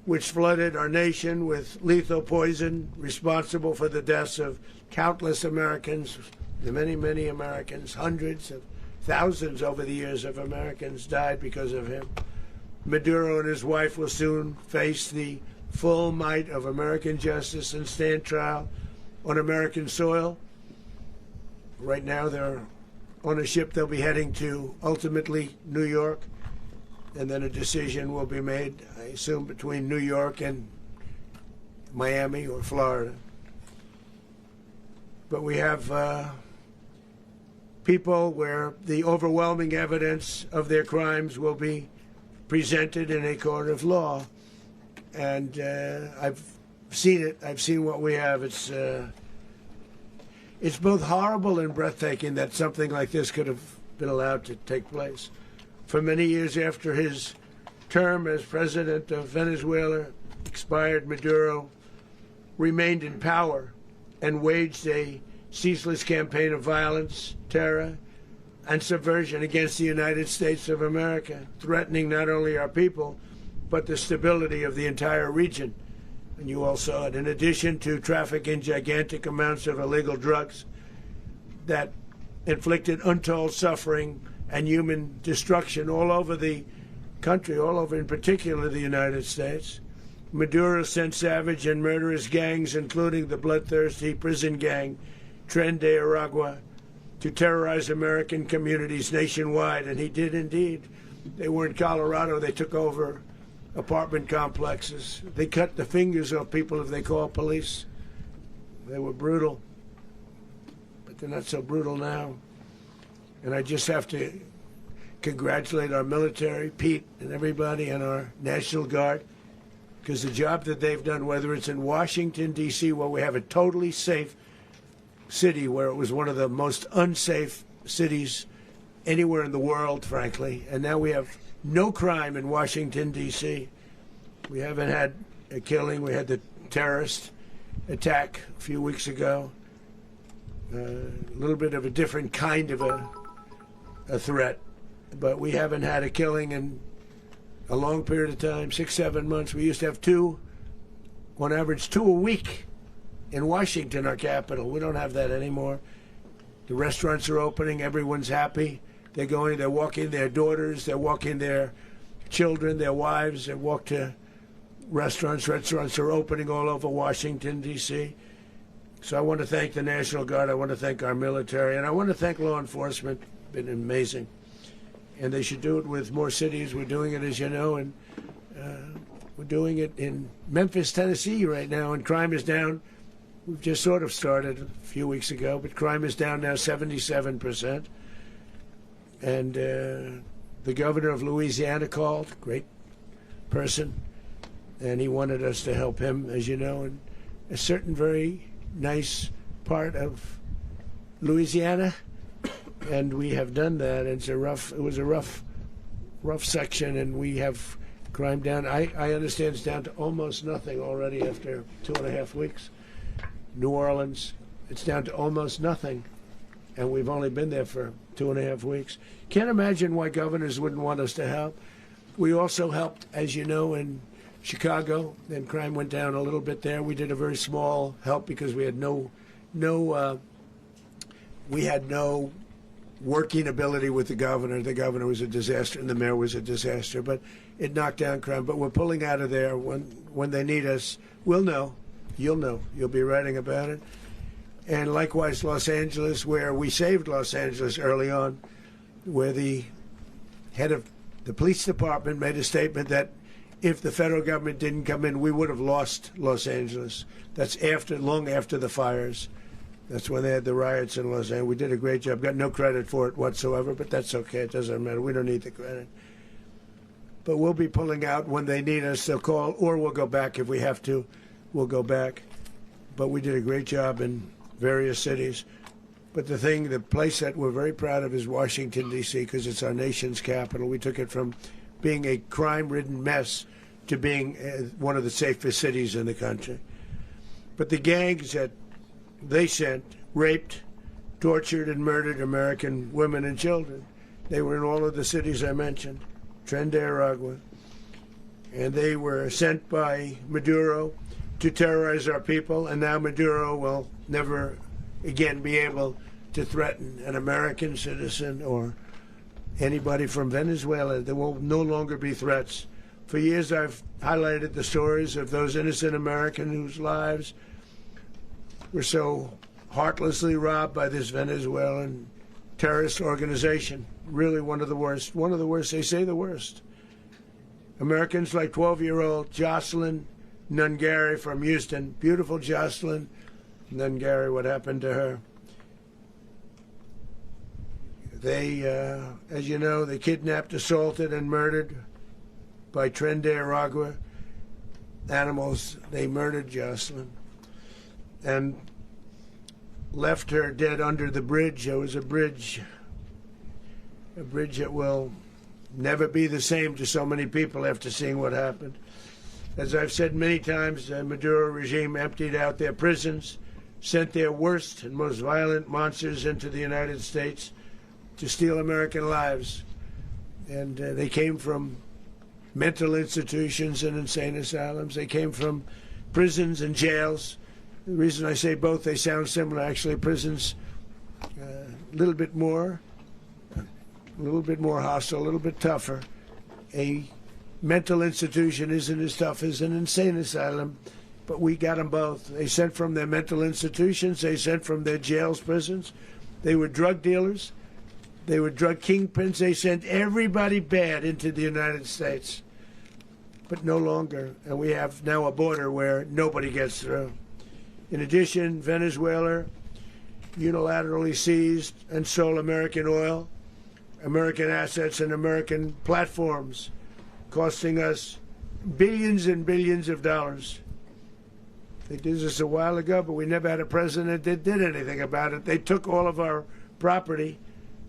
which flooded our nation with lethal poison, responsible for the deaths of countless Americans, the many, many Americans. Hundreds of thousands over the years of Americans died because of him. Maduro and his wife will soon face the full might of American justice and stand trial on American soil. Right now they're on a ship. They'll be heading to, ultimately, New York, and then a decision will be made, I assume, between New York and Miami or Florida. but we have people where the overwhelming evidence of their crimes will be presented in a court of law. And I've seen it. I've seen what we have. It's both horrible and breathtaking that something like this could have been allowed to take place. For many years after his term as president of Venezuela expired, Maduro remained in power and waged a ceaseless campaign of violence, terror, and subversion against the United States of America, threatening not only our people, but the stability of the entire region. And you all saw it. In addition to trafficking gigantic amounts of illegal drugs that inflicted untold suffering and human destruction all over the country, all over in particular the United States, Maduro sent savage and murderous gangs, including the bloodthirsty prison gang Tren de Aragua, to terrorize American communities nationwide, and he did indeed. They were in Colorado. They took over apartment complexes. They cut the fingers off people if they called police. They were brutal, but they're not so brutal now. And I just have to congratulate our military, Pete and everybody, and our National Guard, because the job that they've done, whether it's in Washington, D.C., where we have a totally safe city, where it was one of the most unsafe cities anywhere in the world, frankly, and now we have no crime in Washington, D.C. We haven't had a killing. We had the terrorist attack a few weeks ago. A little bit of a different kind of a threat, but we haven't had a killing in a long period of time, 6-7 months. We used to have two, on average, 2 a week in Washington, our capital. We don't have that anymore. The restaurants are opening. Everyone's happy. They're walking their daughters. They're walking their children, their wives. They walk to restaurants. Restaurants are opening all over Washington, D.C. So I want to thank the National Guard. I want to thank our military. And I want to thank law enforcement. It's been amazing. And they should do it with more cities. We're doing it, as you know, and we're doing it in Memphis, Tennessee right now, and crime is down. We've just sort of started a few weeks ago, but crime is down now 77%. And the governor of Louisiana called, great person, and he wanted us to help him, as you know, in a certain very nice part of Louisiana, and we have done that. It was a rough section, and we have crime down. I understand it's down to almost nothing already after 2.5 weeks. New Orleans, it's down to almost nothing, and we've only been there for 2.5 weeks. Can't imagine why governors wouldn't want us to help. We also helped, as you know, in Chicago, and crime went down a little bit there. We did a very small help because we had no working ability with the governor. The governor was a disaster, and the mayor was a disaster, but it knocked down crime. But we're pulling out of there. When they need us, we'll know. You'll know. You'll be writing about it. And likewise, Los Angeles, where we saved Los Angeles early on, where the head of the police department made a statement that if the federal government didn't come in, we would have lost Los Angeles. That's long after the fires. That's when they had the riots in Los Angeles. We did a great job. Got no credit for it whatsoever, but that's okay. It doesn't matter. We don't need the credit. But we'll be pulling out when they need us. They'll call, or we'll go back if we have to. We'll go back. But we did a great job in various cities. But the place that we're very proud of is Washington, D.C., because it's our nation's capital. We took it from being a crime-ridden mess to being one of the safest cities in the country. But the gangs that they sent raped, tortured, and murdered American women and children. They were in all of the cities I mentioned, Tren de Aragua. And they were sent by Maduro to terrorize our people, and now Maduro will never again be able to threaten an American citizen or anybody from Venezuela. There will no longer be threats. For years I've highlighted the stories of those innocent Americans whose lives were so heartlessly robbed by this Venezuelan terrorist organization. Really one of the worst, they say the worst. Americans like 12-year-old Jocelyn Nungari from Houston, beautiful Jocelyn, And then, Gary, what happened to her? They, as you know, they kidnapped, assaulted, and murdered by Tren de Aragua animals. They murdered Jocelyn and left her dead under the bridge. There was a bridge that will never be the same to so many people after seeing what happened. As I've said many times, the Maduro regime emptied out their prisons, sent their worst and most violent monsters into the United States to steal American lives. And they came from mental institutions and insane asylums. They came from prisons and jails. The reason I say both, they sound similar. Actually, prisons, a little bit more hostile, a little bit tougher. A mental institution isn't as tough as an insane asylum, but we got them both. They sent from their mental institutions. They sent from their jails, prisons. They were drug dealers. They were drug kingpins. They sent everybody bad into the United States, but no longer. And we have now a border where nobody gets through. In addition, Venezuela unilaterally seized and sold American oil, American assets, and American platforms, costing us billions and billions of dollars. They did this a while ago, but we never had a president that did anything about it. They took all of our property.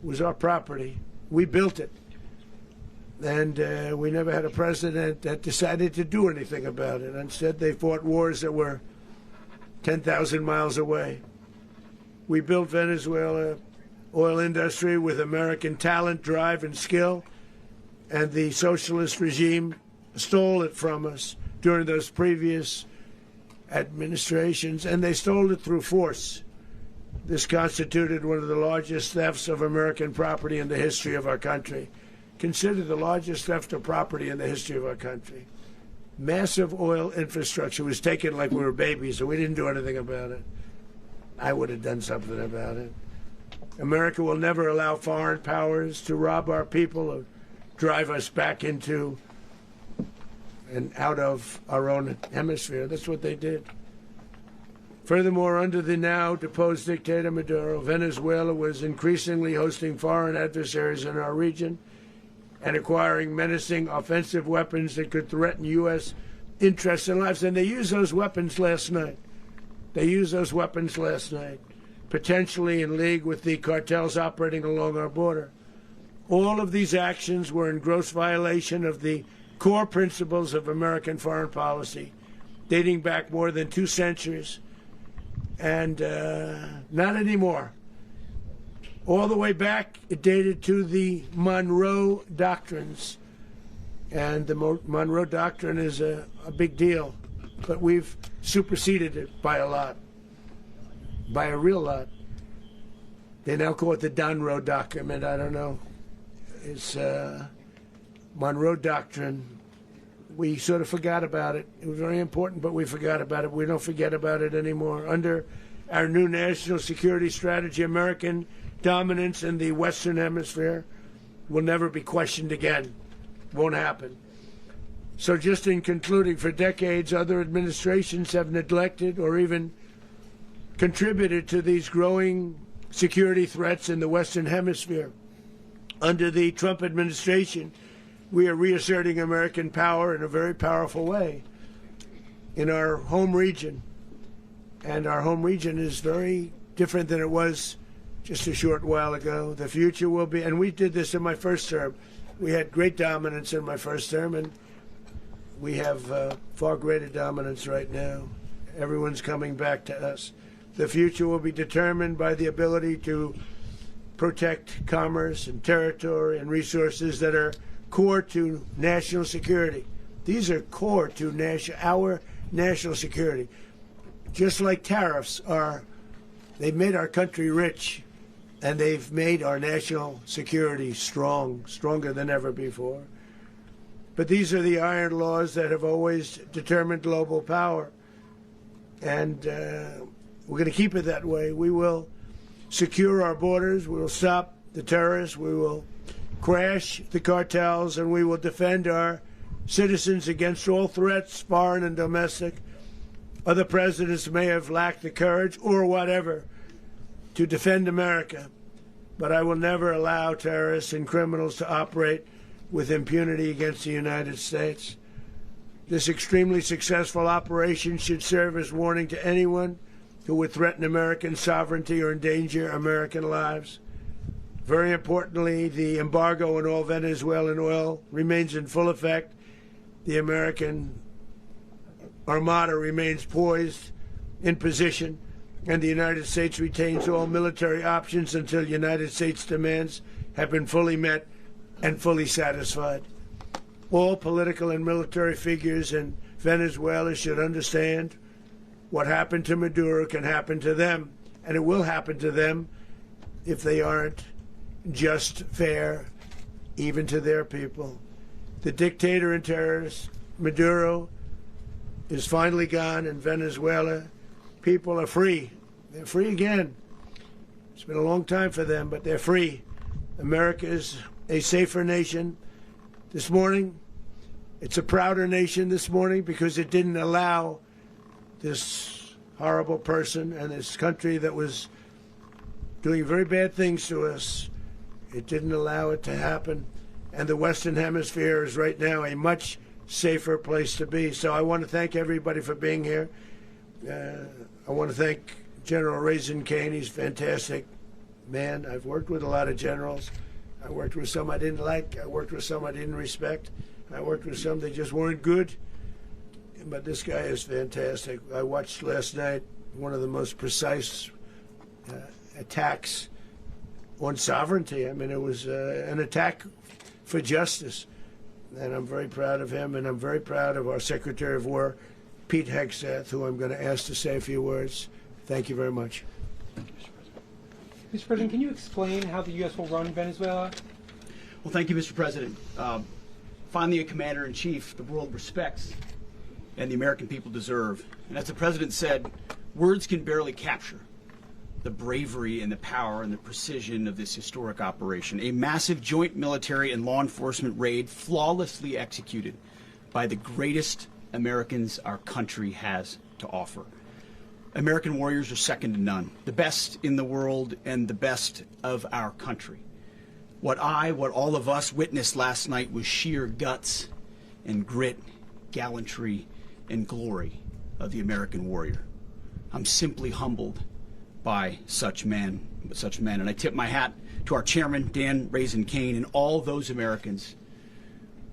It was our property. We built it. And we never had a president that decided to do anything about it. Instead, they fought wars that were 10,000 miles away. We built Venezuela oil industry with American talent, drive, and skill, and the socialist regime stole it from us during those previous administrations, and they stole it through force. This constituted one of the largest thefts of American property in the history of our country. Considered the largest theft of property in the history of our country. Massive oil infrastructure was taken like we were babies, and we didn't do anything about it. I would have done something about it. America will never allow foreign powers to rob our people or drive us back into and out of our own hemisphere. That's what they did. Furthermore, under the now deposed dictator Maduro, Venezuela was increasingly hosting foreign adversaries in our region and acquiring menacing offensive weapons that could threaten U.S. interests and lives. And they used those weapons last night. Potentially in league with the cartels operating along our border. All of these actions were in gross violation of the core principles of American foreign policy, dating back more than 2 centuries. And not anymore. All the way back, it dated to the Monroe Doctrines. And the Monroe Doctrine is a big deal. But we've superseded it by a lot. By a real lot. They now call it the Donroe Document. I don't know. It's Monroe Doctrine. We sort of forgot about it. It was very important, but we forgot about it. We don't forget about it anymore. Under our new national security strategy, American dominance in the Western Hemisphere will never be questioned again. Won't happen. So just in concluding, for decades, other administrations have neglected or even contributed to these growing security threats in the Western Hemisphere. Under the Trump administration, we are reasserting American power in a very powerful way in our home region. And our home region is very different than it was just a short while ago. The future will be, and we did this in my first term. We had great dominance in my first term, and we have far greater dominance right now. Everyone's coming back to us. The future will be determined by the ability to protect commerce and territory and resources that are core to national security. These are core to our national security. Just like tariffs are, they've made our country rich, and they've made our national security stronger than ever before. But these are the iron laws that have always determined global power. And we're going to keep it that way. We will secure our borders. We will stop the terrorists. We will crash the cartels, and we will defend our citizens against all threats, foreign and domestic. Other presidents may have lacked the courage or whatever to defend America, but I will never allow terrorists and criminals to operate with impunity against the United States. This extremely successful operation should serve as warning to anyone who would threaten American sovereignty or endanger American lives. Very importantly, the embargo on all Venezuelan oil remains in full effect. The American Armada remains poised in position, and the United States retains all military options until United States demands have been fully met and fully satisfied. All political and military figures in Venezuela should understand what happened to Maduro can happen to them, and it will happen to them if they aren't just fair, even to their people. The dictator and terrorist, Maduro, is finally gone in Venezuela. People are free. They're free again. It's been a long time for them, but they're free. America is a safer nation. This morning, it's a prouder nation this morning because it didn't allow this horrible person and this country that was doing very bad things to us. It didn't allow it to happen. And the Western Hemisphere is right now a much safer place to be. So I want to thank everybody for being here. I want to thank General Raisin Kane. He's a fantastic man. I've worked with a lot of generals. I worked with some I didn't like. I worked with some I didn't respect. I worked with some that just weren't good. But this guy is fantastic. I watched last night one of the most precise attacks on sovereignty. I mean, it was an attack for justice. And I'm very proud of him, and I'm very proud of our Secretary of War, Pete Hegseth, who I'm going to ask to say a few words. Thank you very much. Mr. President, can you explain how the U.S. will run Venezuela? Well, thank you, Mr. President. Finally, a commander-in-chief the world respects and the American people deserve. And as the President said, words can barely capture the bravery and the power and the precision of this historic operation. A massive joint military and law enforcement raid flawlessly executed by the greatest Americans our country has to offer. American warriors are second to none, the best in the world and the best of our country. What all of us witnessed last night was sheer guts and grit, gallantry and glory of the American warrior. I'm simply humbled by such men. And I tip my hat to our chairman, Dan Raisin Kane, and all those Americans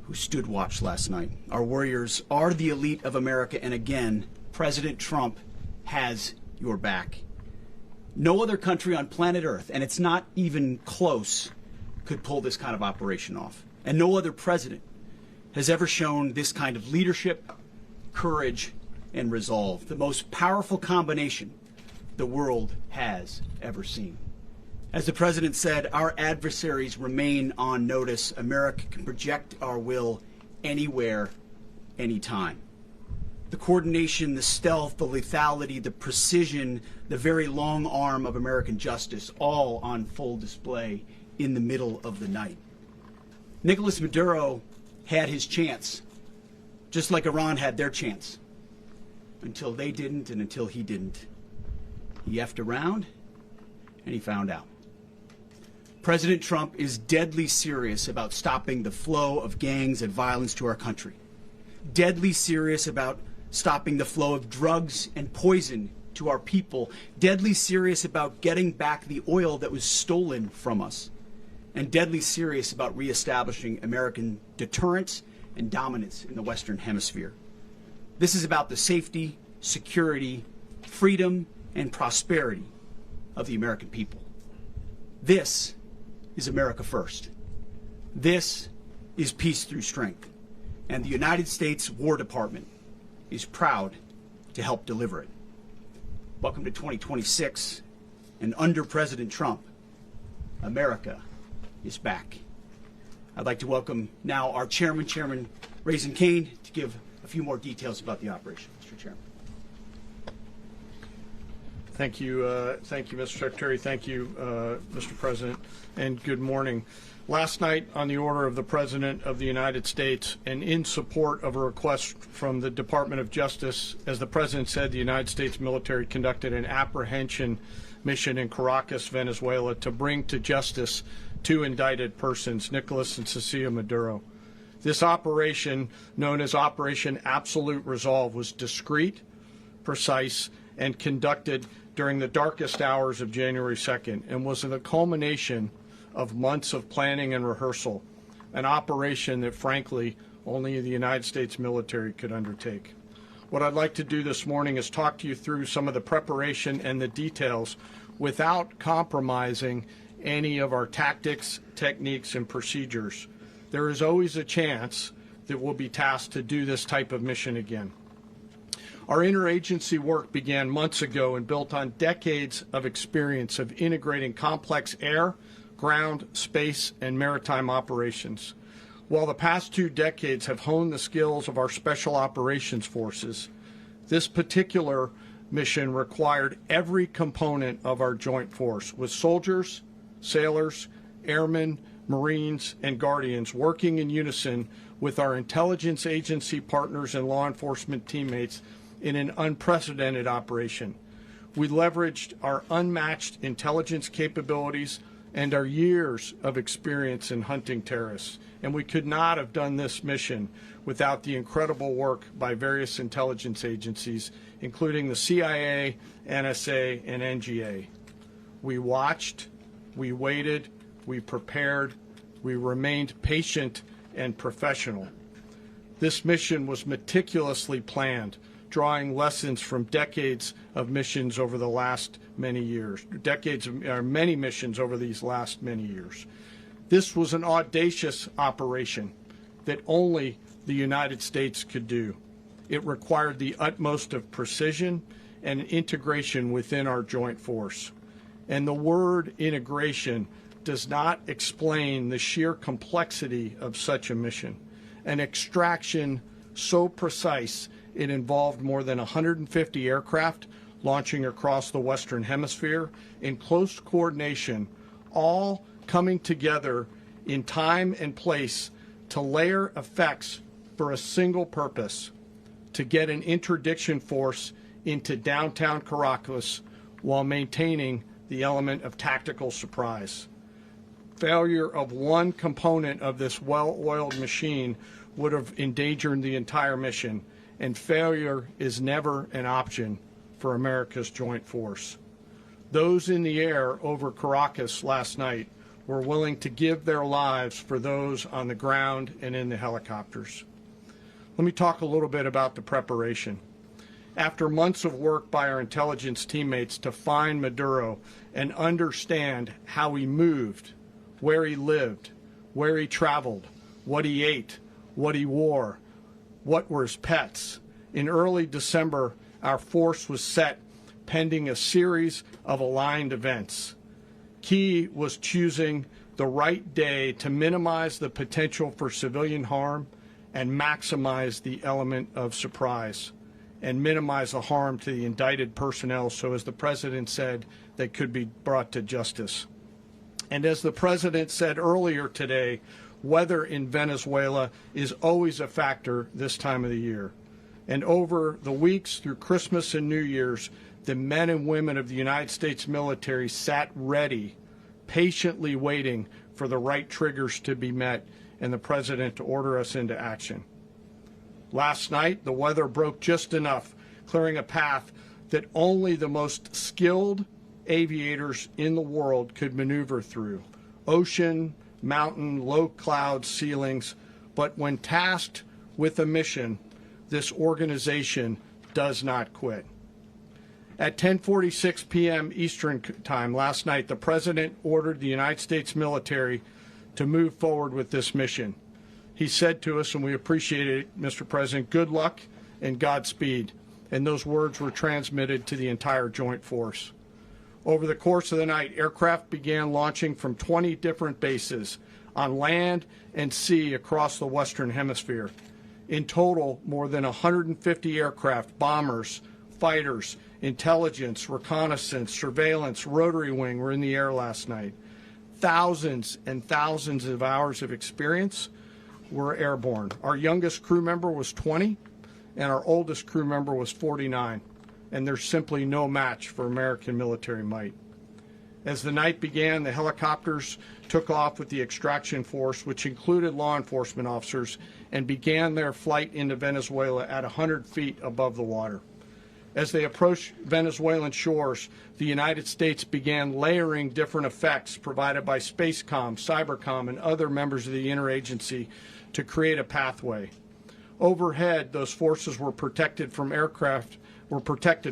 who stood watch last night. Our warriors are the elite of America, and again, President Trump has your back. No other country on planet Earth, and it's not even close, could pull this kind of operation off. And no other president has ever shown this kind of leadership, courage, and resolve. The most powerful combination the world has ever seen. As the President said, our adversaries remain on notice. America can project our will anywhere, anytime. The coordination, the stealth, the lethality, the precision, the very long arm of American justice, all on full display in the middle of the night. Nicolas Maduro had his chance, just like Iran had their chance, until they didn't and until he didn't. He effed around, and he found out. President Trump is deadly serious about stopping the flow of gangs and violence to our country. Deadly serious about stopping the flow of drugs and poison to our people. Deadly serious about getting back the oil that was stolen from us. And deadly serious about reestablishing American deterrence and dominance in the Western Hemisphere. This is about the safety, security, freedom, and prosperity of the American people. This is America first. This is peace through strength. And the United States War Department is proud to help deliver it. Welcome to 2026, and under President Trump, America is back. I'd like to welcome now our chairman, Chairman Raisin Kane, to give a few more details about the operation. Mr. Chairman. Thank you, Mr. Secretary. Thank you, Mr. President, and good morning. Last night, on the order of the President of the United States and in support of a request from the Department of Justice, as the President said, the United States military conducted an apprehension mission in Caracas, Venezuela, to bring to justice two indicted persons, Nicolas and Cecilia Maduro. This operation, known as Operation Absolute Resolve, was discreet, precise, and conducted during the darkest hours of January 2nd and was the culmination of months of planning and rehearsal, an operation that, frankly, only the United States military could undertake. What I'd like to do this morning is talk to you through some of the preparation and the details without compromising any of our tactics, techniques, and procedures. There is always a chance that we'll be tasked to do this type of mission again. Our interagency work began months ago and built on decades of experience of integrating complex air, ground, space, and maritime operations. While the past 2 decades have honed the skills of our special operations forces, this particular mission required every component of our joint force, with soldiers, sailors, airmen, Marines, and Guardians working in unison with our intelligence agency partners and law enforcement teammates in an unprecedented operation. We leveraged our unmatched intelligence capabilities and our years of experience in hunting terrorists, and we could not have done this mission without the incredible work by various intelligence agencies, including the CIA, NSA, and NGA. We watched, we waited, we prepared, we remained patient and professional. This mission was meticulously planned, drawing lessons from decades of missions over the last many years, many missions over these last many years. This was an audacious operation that only the United States could do. It required the utmost of precision and integration within our joint force. And the word integration does not explain the sheer complexity of such a mission. An extraction so precise it involved more than 150 aircraft launching across the Western Hemisphere in close coordination, all coming together in time and place to layer effects for a single purpose: to get an interdiction force into downtown Caracas while maintaining the element of tactical surprise. Failure of one component of this well-oiled machine would have endangered the entire mission, and failure is never an option for America's joint force. Those in the air over Caracas last night were willing to give their lives for those on the ground and in the helicopters. Let me talk a little bit about the preparation. After months of work by our intelligence teammates to find Maduro and understand how he moved, where he lived, where he traveled, what he ate, what he wore, what were his pets, in early December, our force was set pending a series of aligned events. Key was choosing the right day to minimize the potential for civilian harm and maximize the element of surprise, and minimize the harm to the indicted personnel, so as the President said, they could be brought to justice. And as the President said earlier today, weather in Venezuela is always a factor this time of the year. And over the weeks through Christmas and New Year's, the men and women of the United States military sat ready, patiently waiting for the right triggers to be met and the President to order us into action. Last night, the weather broke just enough, clearing a path that only the most skilled aviators in the world could maneuver through. Ocean, mountain, low cloud ceilings, but when tasked with a mission, this organization does not quit. At 10:46 p.m. Eastern Time last night, the President ordered the United States military to move forward with this mission. He said to us, and we appreciate it, Mr. President, good luck and Godspeed. And those words were transmitted to the entire joint force. Over the course of the night, aircraft began launching from 20 different bases on land and sea across the Western Hemisphere. In total, more than 150 aircraft, bombers, fighters, intelligence, reconnaissance, surveillance, rotary wing were in the air last night. Thousands and thousands of hours of experience were airborne. Our youngest crew member was 20, and our oldest crew member was 49, and there's simply no match for American military might. As the night began, the helicopters took off with the extraction force, which included law enforcement officers, and began their flight into Venezuela at 100 feet above the water. As they approached Venezuelan shores, the United States began layering different effects provided by Spacecom, Cybercom, and other members of the interagency to create a pathway. Overhead, those forces were protected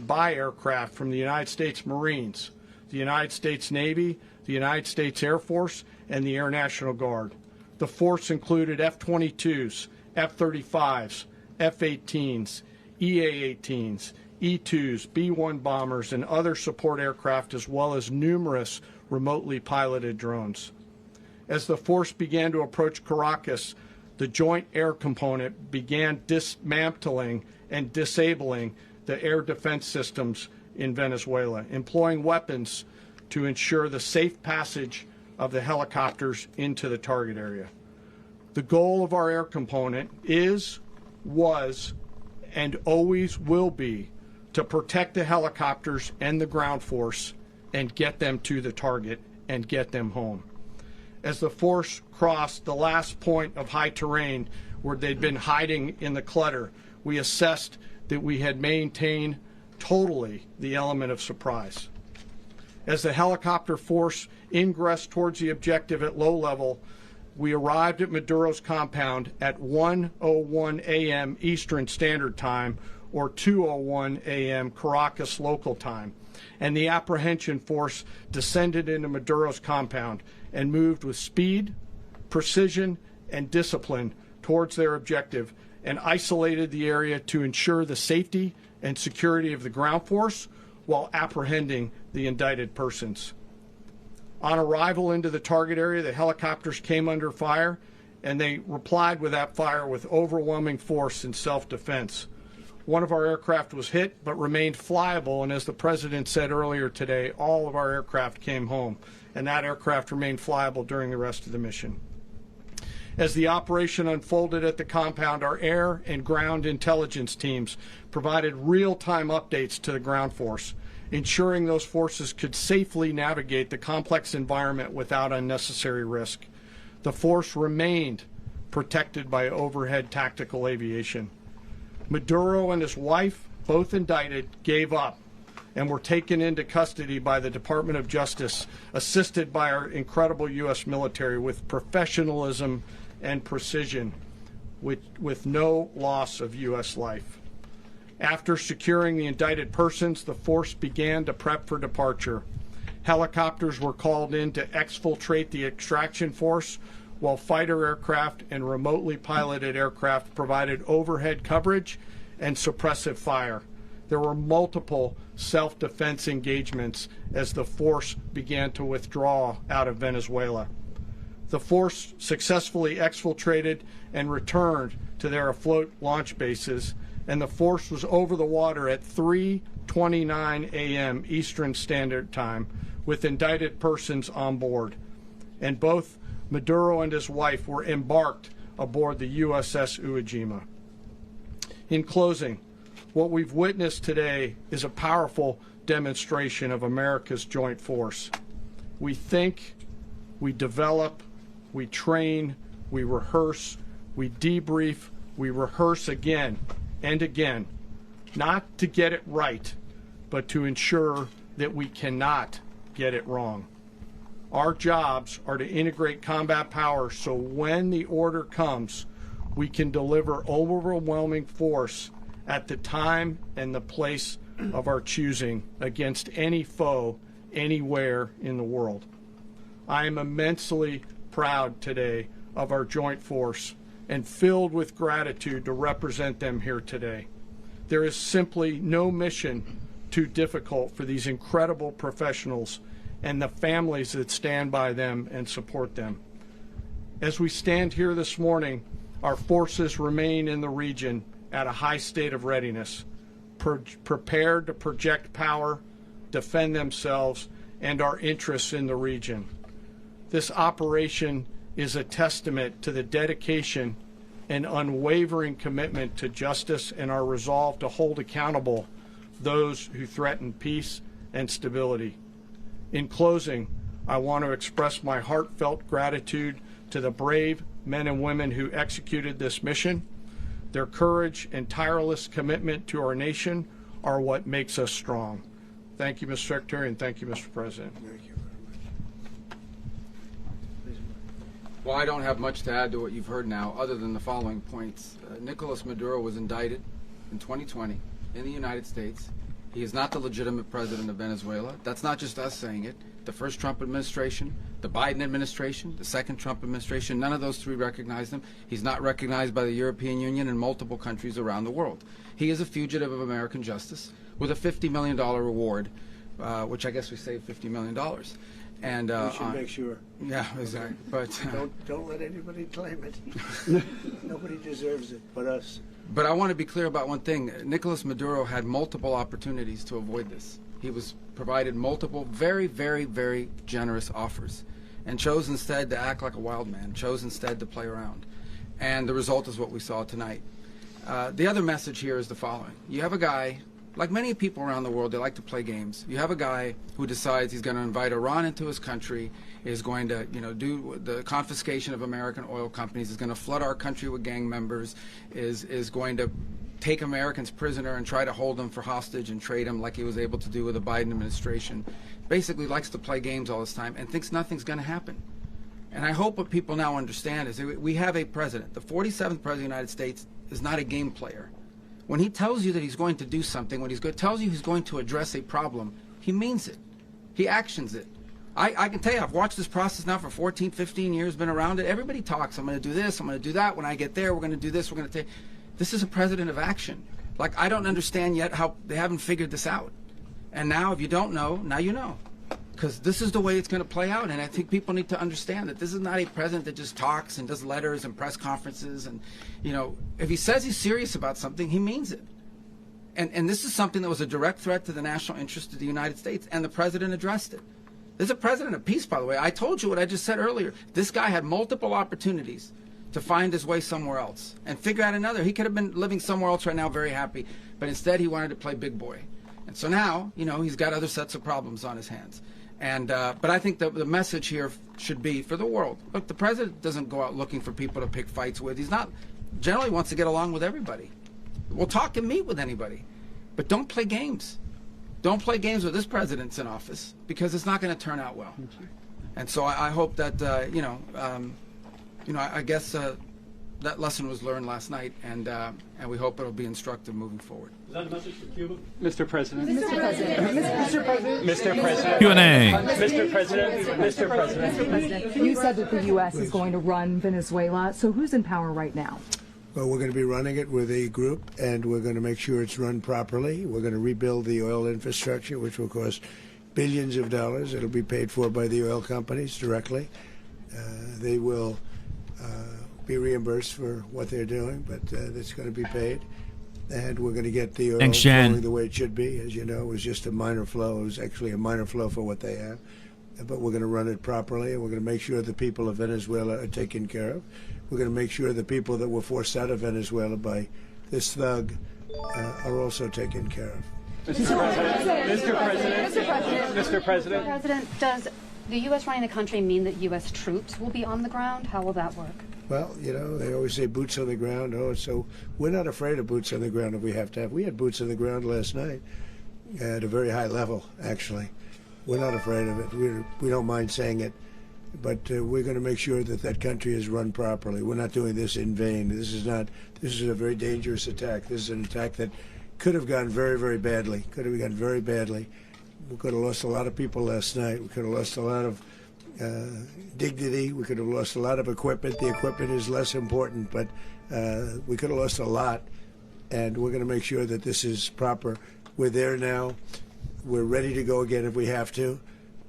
by aircraft from the United States Marines, the United States Navy, the United States Air Force, and the Air National Guard. The force included F-22s, F-35s, F-18s, EA-18s, E-2s, B-1 bombers, and other support aircraft, as well as numerous remotely piloted drones. As the force began to approach Caracas, the Joint Air Component began dismantling and disabling the air defense systems in Venezuela, employing weapons to ensure the safe passage of the helicopters into the target area. The goal of our air component is, was, and always will be to protect the helicopters and the ground force and get them to the target and get them home. As the force crossed the last point of high terrain where they'd been hiding in the clutter, we assessed that we had maintained totally the element of surprise. As the helicopter force ingressed towards the objective at low level, we arrived at Maduro's compound at 1:01 a.m. Eastern Standard Time, or 2:01 a.m. Caracas local time, and the apprehension force descended into Maduro's compound and moved with speed, precision, and discipline towards their objective, and isolated the area to ensure the safety and security of the ground force while apprehending the indicted persons. On arrival into the target area, the helicopters came under fire, and they replied with that fire with overwhelming force in self-defense. One of our aircraft was hit but remained flyable, and as the President said earlier today, all of our aircraft came home, and that aircraft remained flyable during the rest of the mission. As the operation unfolded at the compound, our air and ground intelligence teams provided real-time updates to the ground force, ensuring those forces could safely navigate the complex environment without unnecessary risk. The force remained protected by overhead tactical aviation. Maduro and his wife, both indicted, gave up and were taken into custody by the Department of Justice, assisted by our incredible U.S. military with professionalism and precision, with no loss of U.S. life. After securing the indicted persons, the force began to prep for departure. Helicopters were called in to exfiltrate the extraction force, while fighter aircraft and remotely piloted aircraft provided overhead coverage and suppressive fire. There were multiple self-defense engagements as the force began to withdraw out of Venezuela. The force successfully exfiltrated and returned to their afloat launch bases, and the force was over the water at 3:29 a.m. Eastern Standard Time with indicted persons on board. And both Maduro and his wife were embarked aboard the USS Iwo Jima. In closing, what we've witnessed today is a powerful demonstration of America's joint force. We think, we develop, we train, we rehearse, we debrief, we rehearse again and again, not to get it right, but to ensure that we cannot get it wrong. Our jobs are to integrate combat power so when the order comes, we can deliver overwhelming force at the time and the place of our choosing against any foe anywhere in the world. I am immensely proud today of our joint force and filled with gratitude to represent them here today. There is simply no mission too difficult for these incredible professionals and the families that stand by them and support them. As we stand here this morning, our forces remain in the region at a high state of readiness, prepared to project power, defend themselves, and our interests in the region. This operation is a testament to the dedication and unwavering commitment to justice and our resolve to hold accountable those who threaten peace and stability. In closing, I want to express my heartfelt gratitude to the brave men and women who executed this mission. Their courage and tireless commitment to our nation are what makes us strong. Thank you, Mr. Secretary, and thank you, Mr. President. Thank you. Well, I don't have much to add to what you've heard now, other than the following points. Nicolas Maduro was indicted in 2020 in the United States. He is not the legitimate president of Venezuela. That's not just us saying it. The first Trump administration, the Biden administration, the second Trump administration, none of those three recognized him. He's not recognized by the European Union and multiple countries around the world. He is a fugitive of American justice with a $50 million reward, which I guess we saved $50 million. And We should make sure. yeah, exactly. But Don't let anybody claim it. Nobody deserves it but us. But I want to be clear about one thing. Nicolas Maduro had multiple opportunities to avoid this. He was provided multiple very, very, very generous offers and chose instead to act like a wild man, chose instead to play around. And the result is what we saw tonight. The other message here is the following. You have a guy, like many people around the world, they like to play games. You have a guy who decides he's going to invite Iran into his country, is going to, do the confiscation of American oil companies, is going to flood our country with gang members, is going to take Americans prisoner and try to hold them for hostage and trade them like he was able to do with the Biden administration. Basically likes to play games all this time and thinks nothing's going to happen. And I hope what people now understand is that we have a president. The 47th president of the United States is not a game player. When he tells you that he's going to do something, when he tells you he's going to address a problem, he means it. He actions it. I can tell you, I've watched this process now for 14, 15 years, been around it. Everybody talks. I'm going to do this. I'm going to do that. When I get there, we're going to do this. We're going to take. This is a president of action. Like, I don't understand yet how they haven't figured this out. And now, if you don't know, now you know. Because this is the way it's going to play out. And I think people need to understand that this is not a president that just talks and does letters and press conferences. And, if he says he's serious about something, he means it. And this is something that was a direct threat to the national interest of the United States. And the president addressed it. This is a president of peace, by the way. I told you what I just said earlier. This guy had multiple opportunities to find his way somewhere else and figure out another. He could have been living somewhere else right now, very happy. But instead, he wanted to play big boy. And so now, he's got other sets of problems on his hands. And but I think the message here should be for the world. Look, the president doesn't go out looking for people to pick fights with. He's not generally wants to get along with everybody. We'll talk and meet with anybody. But don't play games. Don't play games with this president's in office, because it's not going to turn out well. And so I hope that, I guess that lesson was learned last night, and we hope it'll be instructive moving forward. Is that a message for Cuba? Mr. President. Mr. President. Mr. President. Mr. President. Q&A. Mr. President. Mr. President. You said that the U.S. is going to run Venezuela. So who's in power right now? Well, we're going to be running it with a group, and we're going to make sure it's run properly. We're going to rebuild the oil infrastructure, which will cost billions of dollars. It'll be paid for by the oil companies directly. They will be reimbursed for what they're doing, but it's going to be paid. And we're going to get the oil flowing the way it should be. As you know, it was just a minor flow. It was actually a minor flow for what they have. But we're going to run it properly, and we're going to make sure the people of Venezuela are taken care of. We're going to make sure the people that were forced out of Venezuela by this thug are also taken care of. Mr. President. Mr. President. Mr. President. Mr. President. President, does the U.S. running the country mean that U.S. troops will be on the ground? How will that work? Well, they always say boots on the ground. So we're not afraid of boots on the ground if we have to have. We had boots on the ground last night at a very high level, actually. We're not afraid of it. We don't mind saying it. But we're going to make sure that that country is run properly. We're not doing this in vain. This is a very dangerous attack. This is an attack that could have gone very, very badly. Could have gone very badly. We could have lost a lot of people last night. We could have lost a lot of dignity. We could have lost a lot of equipment. The equipment is less important, but we could have lost a lot. And we're going to make sure that this is proper. We're there now. We're ready to go again if we have to.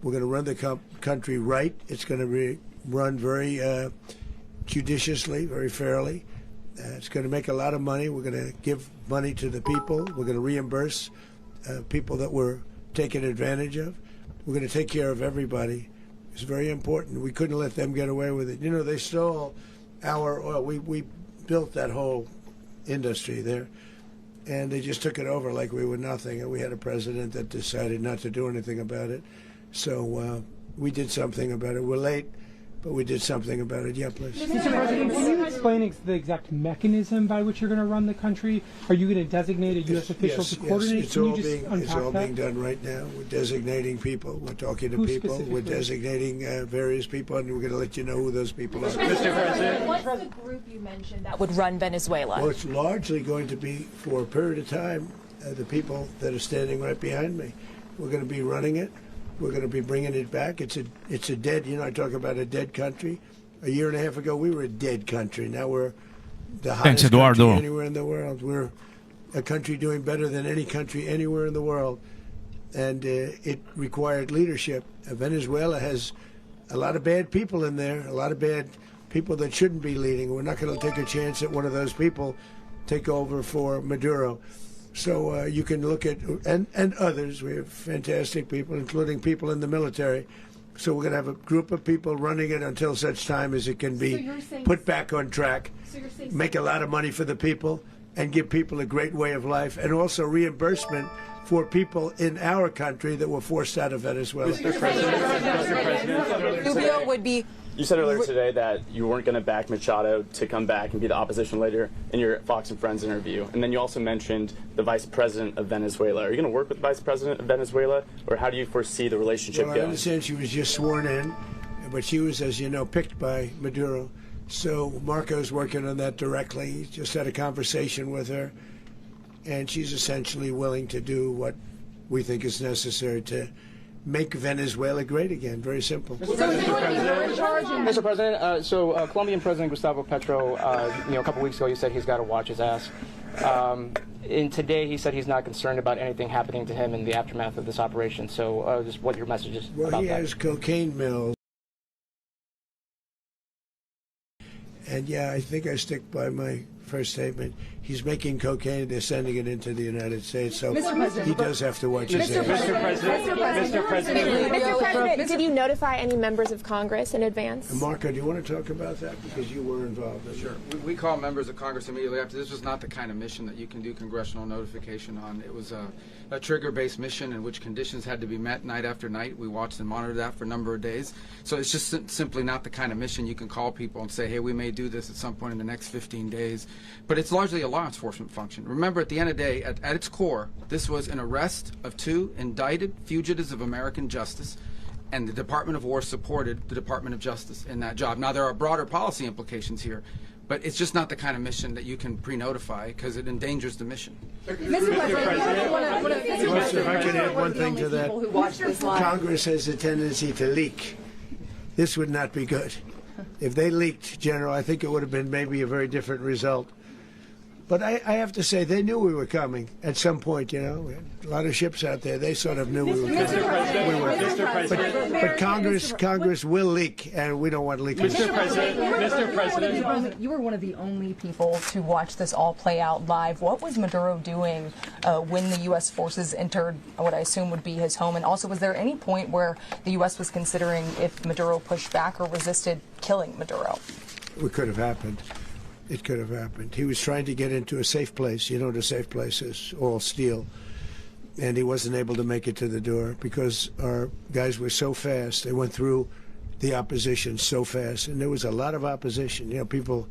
We're going to run the country right. It's going to be run very judiciously, very fairly. It's going to make a lot of money. We're going to give money to the people. We're going to reimburse people that were taken advantage of. We're going to take care of everybody. It's very important. We couldn't let them get away with it. You know, they stole our oil. We built that whole industry there, and they just took it over like we were nothing. And we had a president that decided not to do anything about it. So we did something about it. We're late, but we did something about it. Yeah, please. Mr. President, can you explain the exact mechanism by which you're going to run the country? Are you going to designate a U.S. official to coordinate? It's all being done right now. We're designating people. We're talking to people. We're designating various people, and we're going to let you know who those people are. Mr. President. What's the group you mentioned that would run Venezuela? Well, it's largely going to be, for a period of time, the people that are standing right behind me. We're going to be running it. We're going to be bringing it back. It's a dead, I talk about a dead country. A year and a half ago, we were a dead country. Now we're the hottest country anywhere in the world. We're a country doing better than any country anywhere in the world. And it required leadership. Venezuela has a lot of bad people in there, a lot of bad people that shouldn't be leading. We're not going to take a chance that one of those people take over for Maduro. So you can look at, and others, we have fantastic people, including people in the military. So we're going to have a group of people running it until such time as it can be put back on track, make a lot of money for the people, and give people a great way of life, and also reimbursement for people in our country that were forced out of Venezuela. Mr. President. Rubio would be... You said earlier today that you weren't going to back Machado to come back and be the opposition leader in your Fox and Friends interview. And then you also mentioned the vice president of Venezuela. Are you going to work with the vice president of Venezuela, or how do you foresee the relationship going? I understand she was just sworn in, but she was, as you know, picked by Maduro. So Marco's working on that directly. He just had a conversation with her, and she's essentially willing to do what we think is necessary to make Venezuela great again. Very simple. Mr. President, Colombian President Gustavo Petro, a couple weeks ago, he said he's got to watch his ass. And today he said he's not concerned about anything happening to him in the aftermath of this operation. So just what your message is about that. Well, he has cocaine mills. And yeah, I think I stick by my first statement. He's making cocaine. They're sending it into the United States. So he does have to watch his ass. Mr. President, did you notify any members of Congress in advance? Marco, do you want to talk about that? Because you were involved in it. Sure. We call members of Congress immediately after. This was not the kind of mission that you can do congressional notification on. It was a trigger-based mission in which conditions had to be met night after night. We watched and monitored that for a number of days. So it's just simply not the kind of mission you can call people and say, hey, we may do this at some point in the next 15 days. But it's largely a law enforcement function. Remember, at the end of the day, at its core, this was an arrest of 2 indicted fugitives of American justice, and the Department of War supported the Department of Justice in that job. Now, there are broader policy implications here, but it's just not the kind of mission that you can pre-notify because it endangers the mission. Mr. President, if I can add one thing to that, Congress has a tendency to leak. This would not be good. If they leaked, General, I think it would have been maybe a very different result. But I have to say, they knew we were coming at some point, We had a lot of ships out there. They sort of knew we were coming. But Congress will leak, and we don't want leakage. Mr. President. You were one of the only people to watch this all play out live. What was Maduro doing when the U.S. forces entered what I assume would be his home? And also, was there any point where the U.S. was considering if Maduro pushed back or resisted killing Maduro? It could have happened. It could have happened. He was trying to get into a safe place. The safe place is all steel. And he wasn't able to make it to the door because our guys were so fast. They went through the opposition so fast. And there was a lot of opposition. People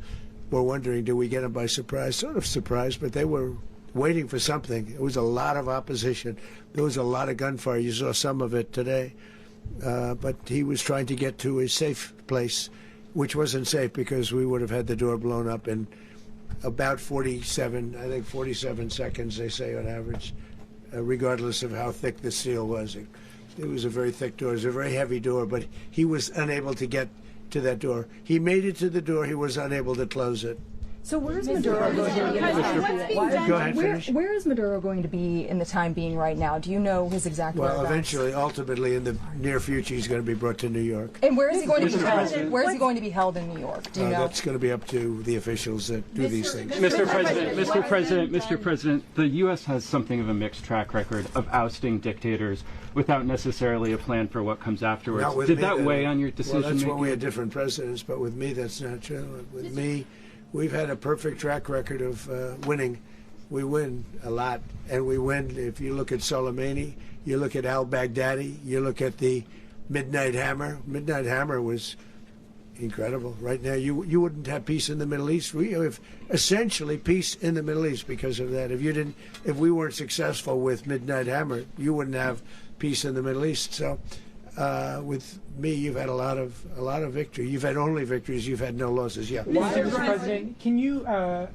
were wondering, do we get them by surprise? Sort of surprised, but they were waiting for something. It was a lot of opposition. There was a lot of gunfire. You saw some of it today. But he was trying to get to a safe place, which wasn't safe because we would have had the door blown up in about 47 seconds, they say on average, regardless of how thick the steel was. It was a very thick door. It was a very heavy door, but he was unable to get to that door. He made it to the door. He was unable to close it. So where's Maduro going to be? Go ahead, finish. Where is Maduro going to be in the time being right now? Do you know his exact Well, whereabouts? eventually, ultimately, in the near future, he's going to be brought to New York. And where is he going to be held? Where is he going to be held in New York? Do you know? That's going to be up to the officials that do these things. Mr. President, the U.S. has something of a mixed track record of ousting dictators without necessarily a plan for what comes afterwards. Not with Did me, that weigh on your decision Well, that's making? when we had different presidents, but with me, that's not true. With me, we've had a perfect track record of winning. We win a lot, and we win. If you look at Soleimani, you look at al-Baghdadi, you look at the Midnight Hammer. Midnight Hammer was incredible. Right now, you wouldn't have peace in the Middle East. We have essentially peace in the Middle East because of that. If we weren't successful with Midnight Hammer, you wouldn't have peace in the Middle East. So, with me, you've had a lot of victory. You've had only victories. You've had no losses. Yeah. Mr. President, can you?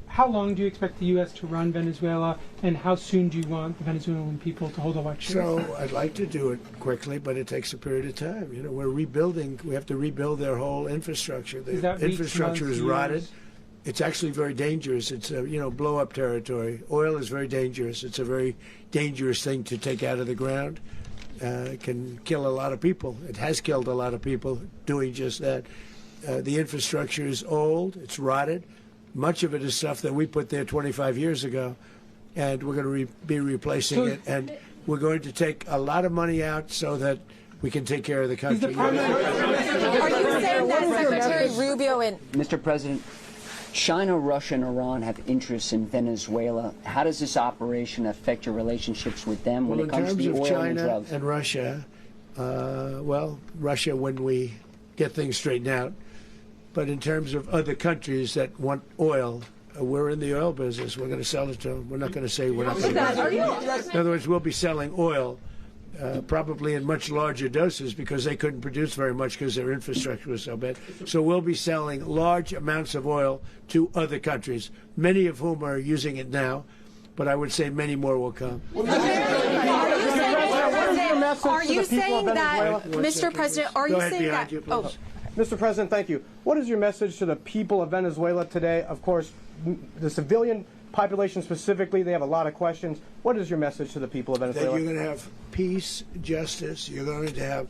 How long do you expect the U.S. to run Venezuela, and how soon do you want the Venezuelan people to hold elections? So I'd like to do it quickly, but it takes a period of time. You know, we're rebuilding. We have to rebuild their whole infrastructure. The infrastructure is rotted. It's actually very dangerous. It's blow-up territory. Oil is very dangerous. It's a very dangerous thing to take out of the ground. It can kill a lot of people. It has killed a lot of people doing just that. The infrastructure is old. It's rotted. Much of it is stuff that we put there 25 years ago, and we're going to be replacing it. And we're going to take a lot of money out so that we can take care of the country. Are you saying that Secretary Rubio and Mr. President, China, Russia, and Iran have interests in Venezuela. How does this operation affect your relationships with them when it comes to the oil and drugs? In terms of China and Russia, Russia when we get things straightened out. But in terms of other countries that want oil, we're in the oil business. We're going to sell it to them. We're not going to say we're not going to. In other words, we'll be selling oil. Probably in much larger doses because they couldn't produce very much because their infrastructure was so bad. So we'll be selling large amounts of oil to other countries, many of whom are using it now, but I would say many more will come. Are you saying that, Mr. President, are you saying that? Oh. Mr. President, thank you. What is your message to the people of Venezuela today? Of course, the civilian population specifically, they have a lot of questions. What is your message to the people of Venezuela? That you're going to have peace, justice. You're going to have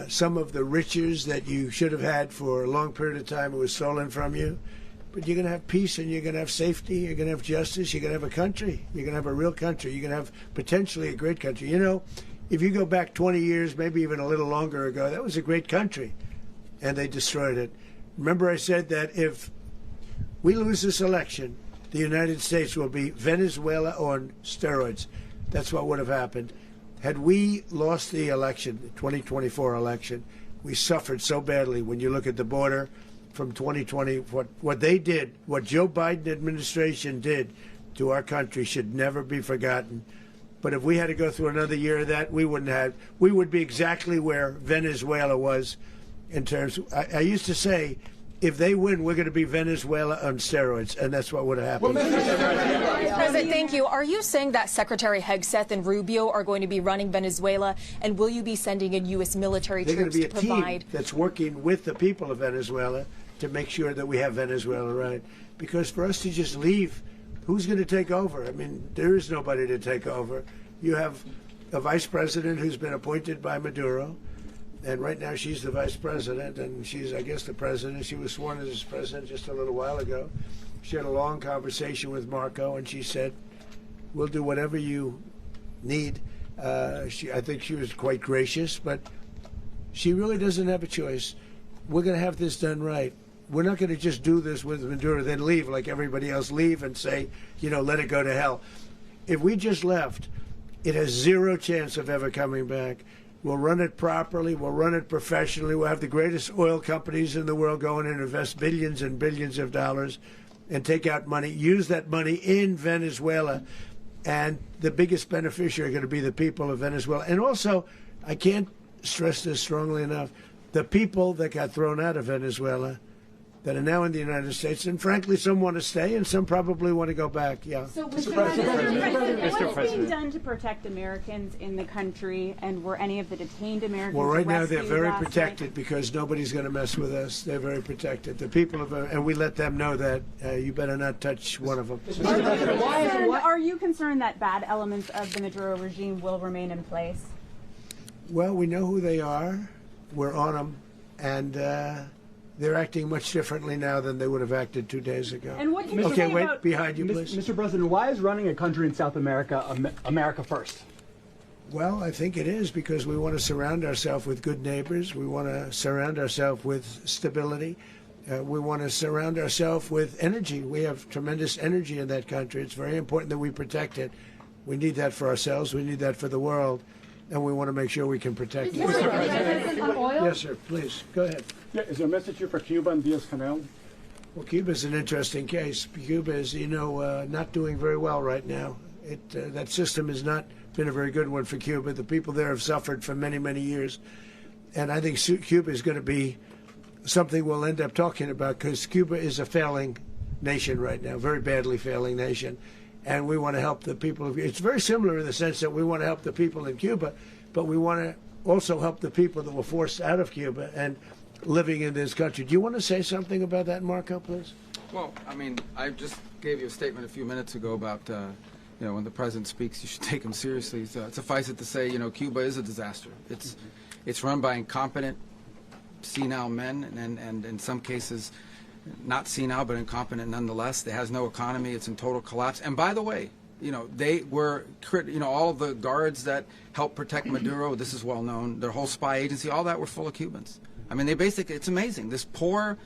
some of the riches that you should have had for a long period of time. It was stolen from you. But you're going to have peace and you're going to have safety. You're going to have justice. You're going to have a country. You're going to have a real country. You're going to have potentially a great country. You know, if you go back 20 years, maybe even a little longer ago, that was a great country. And they destroyed it. Remember I said that if we lose this election, the United States will be Venezuela on steroids. That's what would have happened. Had we lost the election, the 2024 election, we suffered so badly. When you look at the border from 2020, what they did, what Joe Biden administration did to our country should never be forgotten. But if we had to go through another year of that, we would be exactly where Venezuela was in terms. I used to say, if they win, we're going to be Venezuela on steroids, and that's what would have happened. President, thank you. Are you saying that Secretary Hegseth and Rubio are going to be running Venezuela, and will you be sending in U.S. military troops to provide? They're going to be a team that's working with the people of Venezuela to make sure that we have Venezuela right. Because for us to just leave, who's going to take over? I mean, there is nobody to take over. You have a vice president who's been appointed by Maduro. And right now she's the vice president, and she's, I guess, the president. She was sworn as president just a little while ago. She had a long conversation with Marco, and she said, we'll do whatever you need. I think she was quite gracious, but she really doesn't have a choice. We're going to have this done right. We're not going to just do this with Maduro, then leave like everybody else, leave and say, let it go to hell. If we just left, it has zero chance of ever coming back. We'll run it properly. We'll run it professionally. We'll have the greatest oil companies in the world go in and invest billions and billions of dollars and take out money, use that money in Venezuela. And the biggest beneficiary are going to be the people of Venezuela. And also, I can't stress this strongly enough, the people that got thrown out of Venezuela, that are now in the United States, and frankly, some want to stay, and some probably want to go back. Yeah. So, Mr. President, what's being done to protect Americans in the country, and were any of the detained Americans Well, right now they're arrested very last protected night? because nobody's going to mess with us. They're very protected. The people of, and we let them know that you better not touch one of them. Are you concerned that bad elements of the Maduro regime will remain in place? Well, we know who they are. We're on them, and they're acting much differently now than they would have acted 2 days ago. And what can you okay, say wait, about behind you, please. Mr. President, why is running a country in South America America first? Well, I think it is because we want to surround ourselves with good neighbors. We want to surround ourselves with stability. We want to surround ourselves with energy. We have tremendous energy in that country. It's very important that we protect it. We need that for ourselves. We need that for the world. And we want to make sure we can protect it. Mr. President, on oil? Yes, sir. Please, go ahead. Yeah, is there a message here for Cuba and Diaz-Canel? Well, Cuba's an interesting case. Cuba is, not doing very well right now. That system has not been a very good one for Cuba. The people there have suffered for many, many years. And I think Cuba is going to be something we'll end up talking about because Cuba is a failing nation right now, very badly failing nation. And we want to help the people of it's very similar in the sense that we want to help the people in Cuba, but we want to also help the people that were forced out of Cuba and living in this country. Do you want to say something about that, Marco, please? Well, I mean, I just gave you a statement a few minutes ago about, when the president speaks, you should take him seriously. So suffice it to say, Cuba is a disaster. It's run by incompetent, senile men, and in some cases, not senile, but incompetent nonetheless. It has no economy. It's in total collapse. And by the way, they were, all of the guards that helped protect Maduro, this is well known, their whole spy agency, all that were full of Cubans. I mean, it's amazing. This poor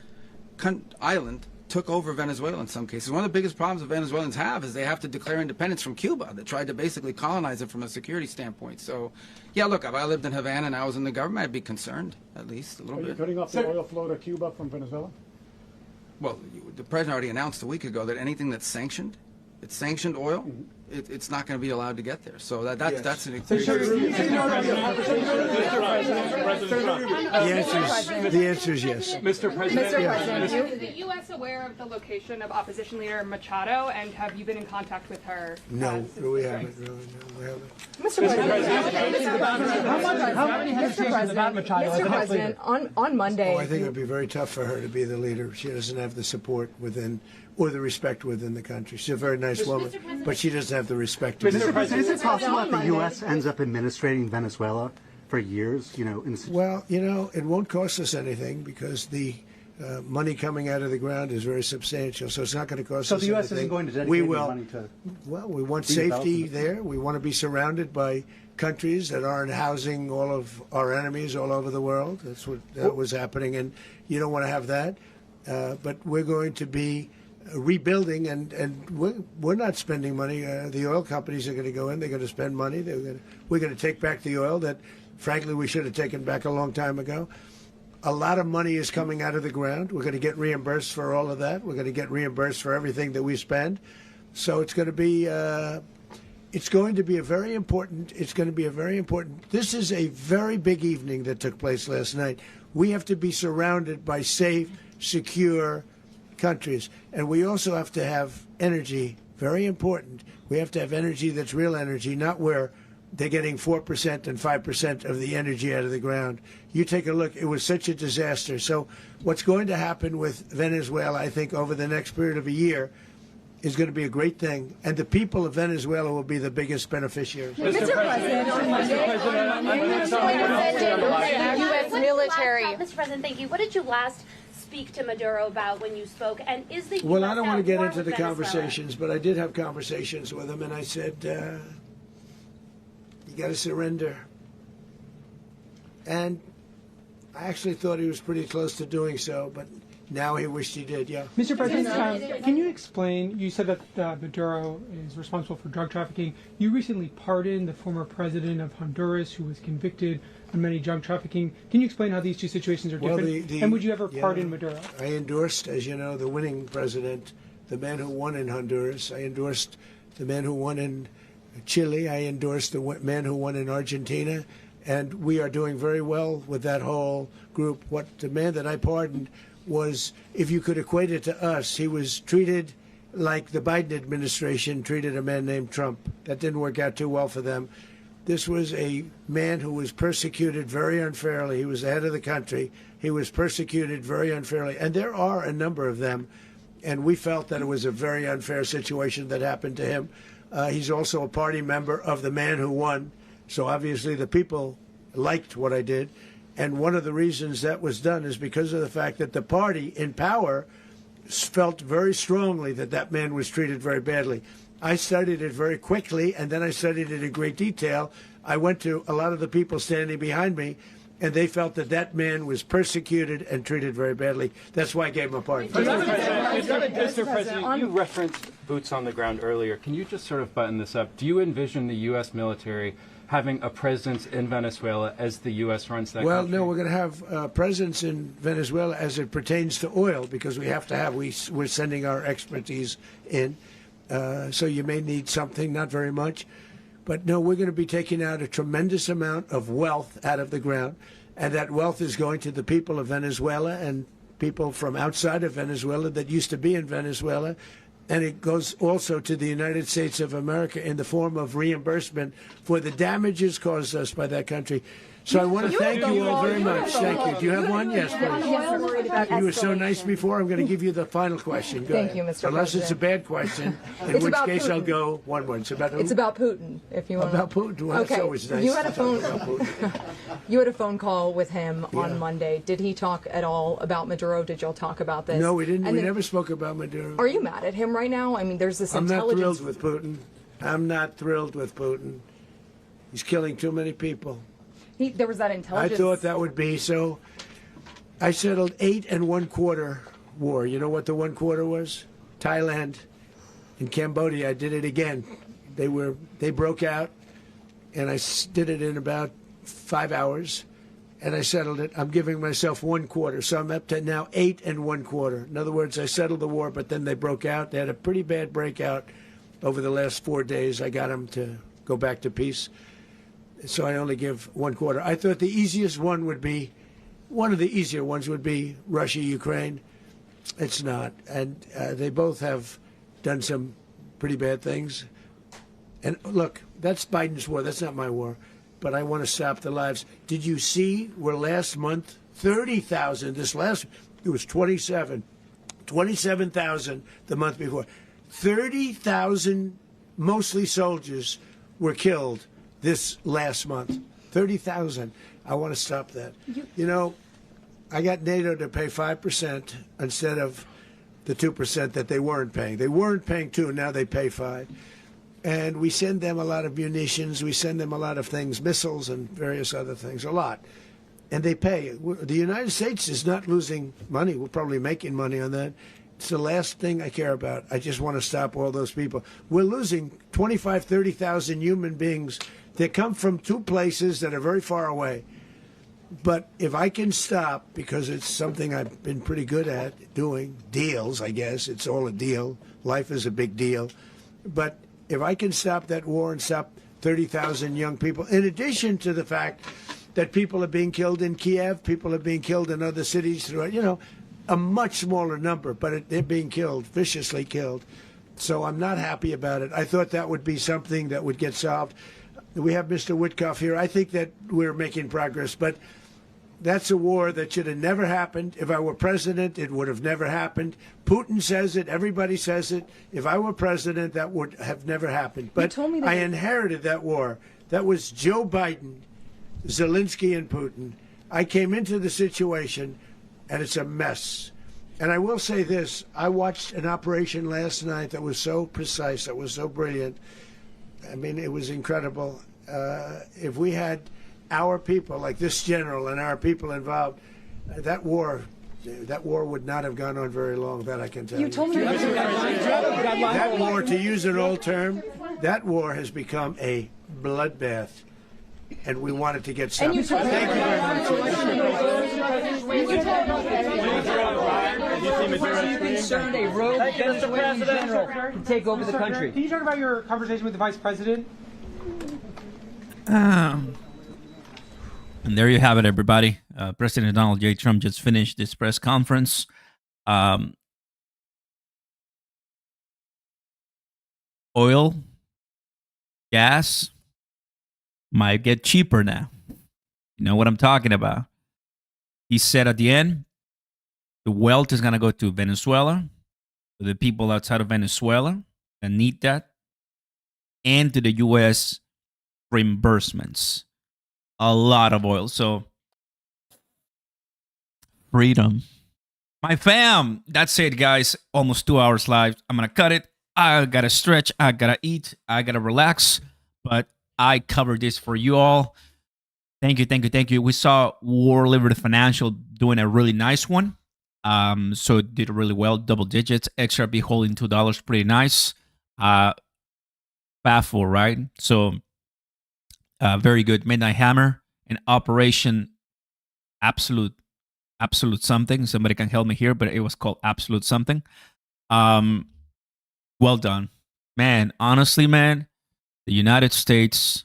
island took over Venezuela in some cases. One of the biggest problems the Venezuelans have is they have to declare independence from Cuba. They tried to basically colonize it from a security standpoint. So, yeah, look, if I lived in Havana and I was in the government, I'd be concerned, at least a little bit. Are you cutting off the oil flow to Cuba from Venezuela? Well, the president already announced a week ago that anything that's sanctioned, it's sanctioned oil, it's not going to be allowed to get there. So that's an The answer is yes. Mr. President, Is the U.S. aware of the location of opposition leader Machado, and have you been in contact with her? No, we haven't. No, we haven't. Mr. President, on Monday. Oh, I think it would be very tough for her to be the leader. She doesn't have the support within or the respect within the country. She's a very nice woman, but she doesn't have the respect. Mr. President, is it possible that the U.S. ends up administrating Venezuela for years? Well, it won't cost us anything because the money coming out of the ground is very substantial, so it's not going to cost us anything. So the U.S. isn't going to dedicate money to... Well, we want safety there. We want to be surrounded by countries that aren't housing all of our enemies all over the world. That's what was happening, and you don't want to have that. But we're going to be rebuilding, and we're not spending money. The oil companies are going to go in. They're going to spend money. We're going to take back the oil that, frankly, we should have taken back a long time ago. A lot of money is coming out of the ground. We're going to get reimbursed for all of that. We're going to get reimbursed for everything that we spend. So it's going to be a very important. This is a very big evening that took place last night. We have to be surrounded by safe, secure countries, and we also have to have energy. Very important. We have to have energy that's real energy, not where they're getting 4% and 5% of the energy out of the ground. You take a look. It was such a disaster. So what's going to happen with Venezuela, I think, over the next period of a year is going to be a great thing, and the people of Venezuela will be the biggest beneficiaries. Mr. President, on Monday, U.S. military. Mr. President, thank you. What did you last speak to Maduro about when you spoke? And is the Well, US I don't want to get at war into with the Venezuela? conversations, but I did have conversations with him, and I said, you got to surrender. And I actually thought he was pretty close to doing so, but now he wished he did, yeah. Mr. President, can you explain, you said that Maduro is responsible for drug trafficking. You recently pardoned the former president of Honduras who was convicted of many drug trafficking. Can you explain how these two situations are different? And would you ever pardon Maduro? I endorsed, as you know, the winning president, the man who won in Honduras. I endorsed the man who won in Chile. I endorsed the man who won in Argentina. And we are doing very well with that whole group. The man that I pardoned was, if you could equate it to us, he was treated like the Biden administration treated a man named Trump. That didn't work out too well for them. This was a man who was persecuted very unfairly. He was the head of the country. He was persecuted very unfairly. And there are a number of them. And we felt that it was a very unfair situation that happened to him. He's also a party member of the man who won. So obviously the people liked what I did. And one of the reasons that was done is because of the fact that the party in power felt very strongly that that man was treated very badly. I studied it very quickly, and then I studied it in great detail. I went to a lot of the people standing behind me, and they felt that that man was persecuted and treated very badly. That's why I gave him a pardon. Mr. President, you referenced boots on the ground earlier. Can you just sort of button this up? Do you envision the U.S. military having a presence in Venezuela as the U.S. runs that country? Well, no, we're going to have a presence in Venezuela as it pertains to oil, because we have to have, we're sending our expertise in. So you may need something, not very much. But no, we're going to be taking out a tremendous amount of wealth out of the ground. And that wealth is going to the people of Venezuela and people from outside of Venezuela that used to be in Venezuela. And it goes also to the United States of America in the form of reimbursement for the damages caused us by that country. So I want to thank you all very much. Thank you. Do you have one? Yes, please. You were so nice before. I'm going to give you the final question. Go Thank you, ahead. Mr. Unless President. it's a bad question, in which case I'll go one more. It's about who? It's about Putin, if you want. About Putin. Well, Okay. that's always nice. You had a to talk phone. about Putin. You had a phone call with him on Monday. Did he talk at all about Maduro? Did y'all talk about this? No, we didn't. And We then- never spoke about Maduro. Are you mad at him right now? I mean, there's this I'm not intelligence. thrilled with Putin. I'm not thrilled with Putin. He's killing too many people. There was that I intelligence. thought that would be so. I settled 8 1/4 war. You know what the 1/4 was? Thailand and Cambodia. I did it again. They broke out, and I did it in about 5 hours, and I settled it. I'm giving myself 1/4, so I'm up to now 8 1/4. In other words, I settled the war, but then they broke out. They had a pretty bad breakout over the last 4 days. I got them to go back to peace. So I only give 1/4. I thought the easiest one would be, one of the easier ones would be Russia, Ukraine. It's not. And they both have done some pretty bad things. And look, that's Biden's war. That's not my war. But I want to stop the lives. Did you see where last month, 30,000, it was 27,000 the month before. 30,000, mostly soldiers, were killed this last month. 30,000. I want to stop that. You know, I got NATO to pay 5% instead of the 2% that they weren't paying. They weren't paying 2, now they pay 5. And we send them a lot of munitions. We send them a lot of things, missiles and various other things, a lot. And they pay. The United States is not losing money. We're probably making money on that. It's the last thing I care about. I just want to stop all those people. We're losing 25, 30,000 human beings. They come from 2 places that are very far away. But if I can stop, because it's something I've been pretty good at doing, deals, I guess. It's all a deal. Life is a big deal. But if I can stop that war and stop 30,000 young people, in addition to the fact that people are being killed in Kiev, people are being killed in other cities, you know, a much smaller number, but they're being killed, viciously killed. So I'm not happy about it. I thought that would be something that would get solved. We have Mr. Witkoff here. I think that we're making progress, but that's a war that should have never happened. If I were president, it would have never happened. Putin says it. Everybody says it. If I were president, that would have never happened. But I inherited that war. That was Joe Biden, Zelensky, and Putin. I came into the situation, and it's a mess. And I will say this. I watched an operation last night that was so precise, that was so brilliant. I mean, it was incredible. If we had our people, like this general and our people involved, that war would not have gone on very long, that I can tell you. You told me that war, to use an old term, that war has become a bloodbath, and we want it to get stopped. Thank you very much. Are you concerned a rogue Venezuelan general can take over the country? Can you talk about your conversation with the vice president? And there you have it, everybody. President Donald J. Trump just finished this press conference. Oil, gas might get cheaper now. You know what I'm talking about. He said at the end, the wealth is going to go to Venezuela, to the people outside of Venezuela that need that, and to the U.S. reimbursements. A lot of oil. So, freedom. My fam, that's it, guys. Almost 2 hours live. I'm going to cut it. I got to stretch. I got to eat. I got to relax. But I covered this for you all. Thank you, thank you, thank you. We saw War Liberty Financial doing a really nice one. So it did really well, double digits. XRP holding $2, pretty nice. Baffle, right? So very good. Midnight Hammer and Operation Absolute something. Somebody can help me here, but it was called Absolute something. Well done, man. Honestly, man, the United States,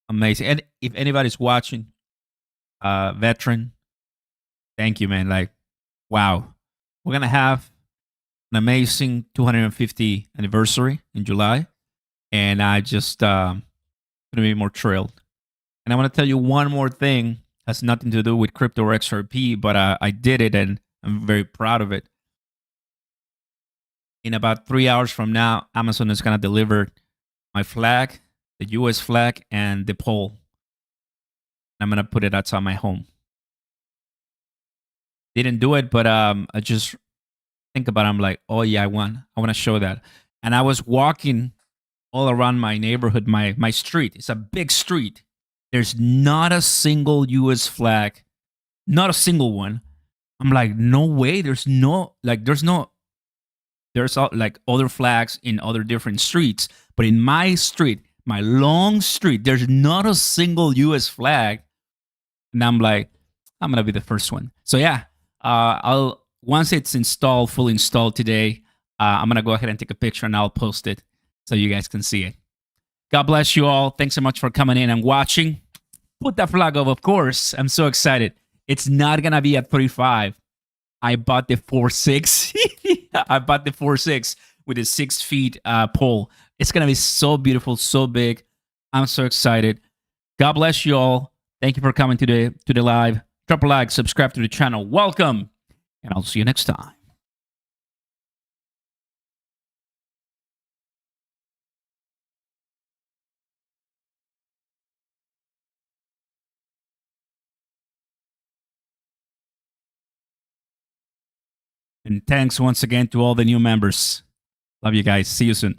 amazing. And if anybody's watching, veteran, thank you, man. Like, wow, we're gonna have an amazing 250 anniversary in July, and I just couldn't be more thrilled. And I want to tell you one more thing. Has nothing to do with crypto or XRP, but I did it, and I'm very proud of it. In about 3 hours from now, Amazon is gonna deliver my flag, the U.S. flag, and the pole. I'm gonna put it outside my home. Didn't do it, but I just think about it. I'm like, oh yeah, I want to show that. And I was walking all around my neighborhood, my street. It's a big street. There's not a single U.S. flag, not a single one. I'm like, no way. There's like other flags in other different streets, but in my street, my long street, there's not a single U.S. flag. And I'm like, I'm gonna be the first one. So yeah, I'll once it's installed, fully installed today, I'm gonna go ahead and take a picture and I'll post it so you guys can see it. God bless you all. Thanks so much for coming in and watching. Put that flag up, of course. I'm so excited. It's not gonna be at 35. I bought the 4.6. I bought the 4.6 with a 6 feet pole. It's gonna be so beautiful, so big. I'm so excited. God bless you all. Thank you for coming to the live. Drop a like, subscribe to the channel. Welcome, and I'll see you next time. And thanks once again to all the new members. Love you guys. See you soon.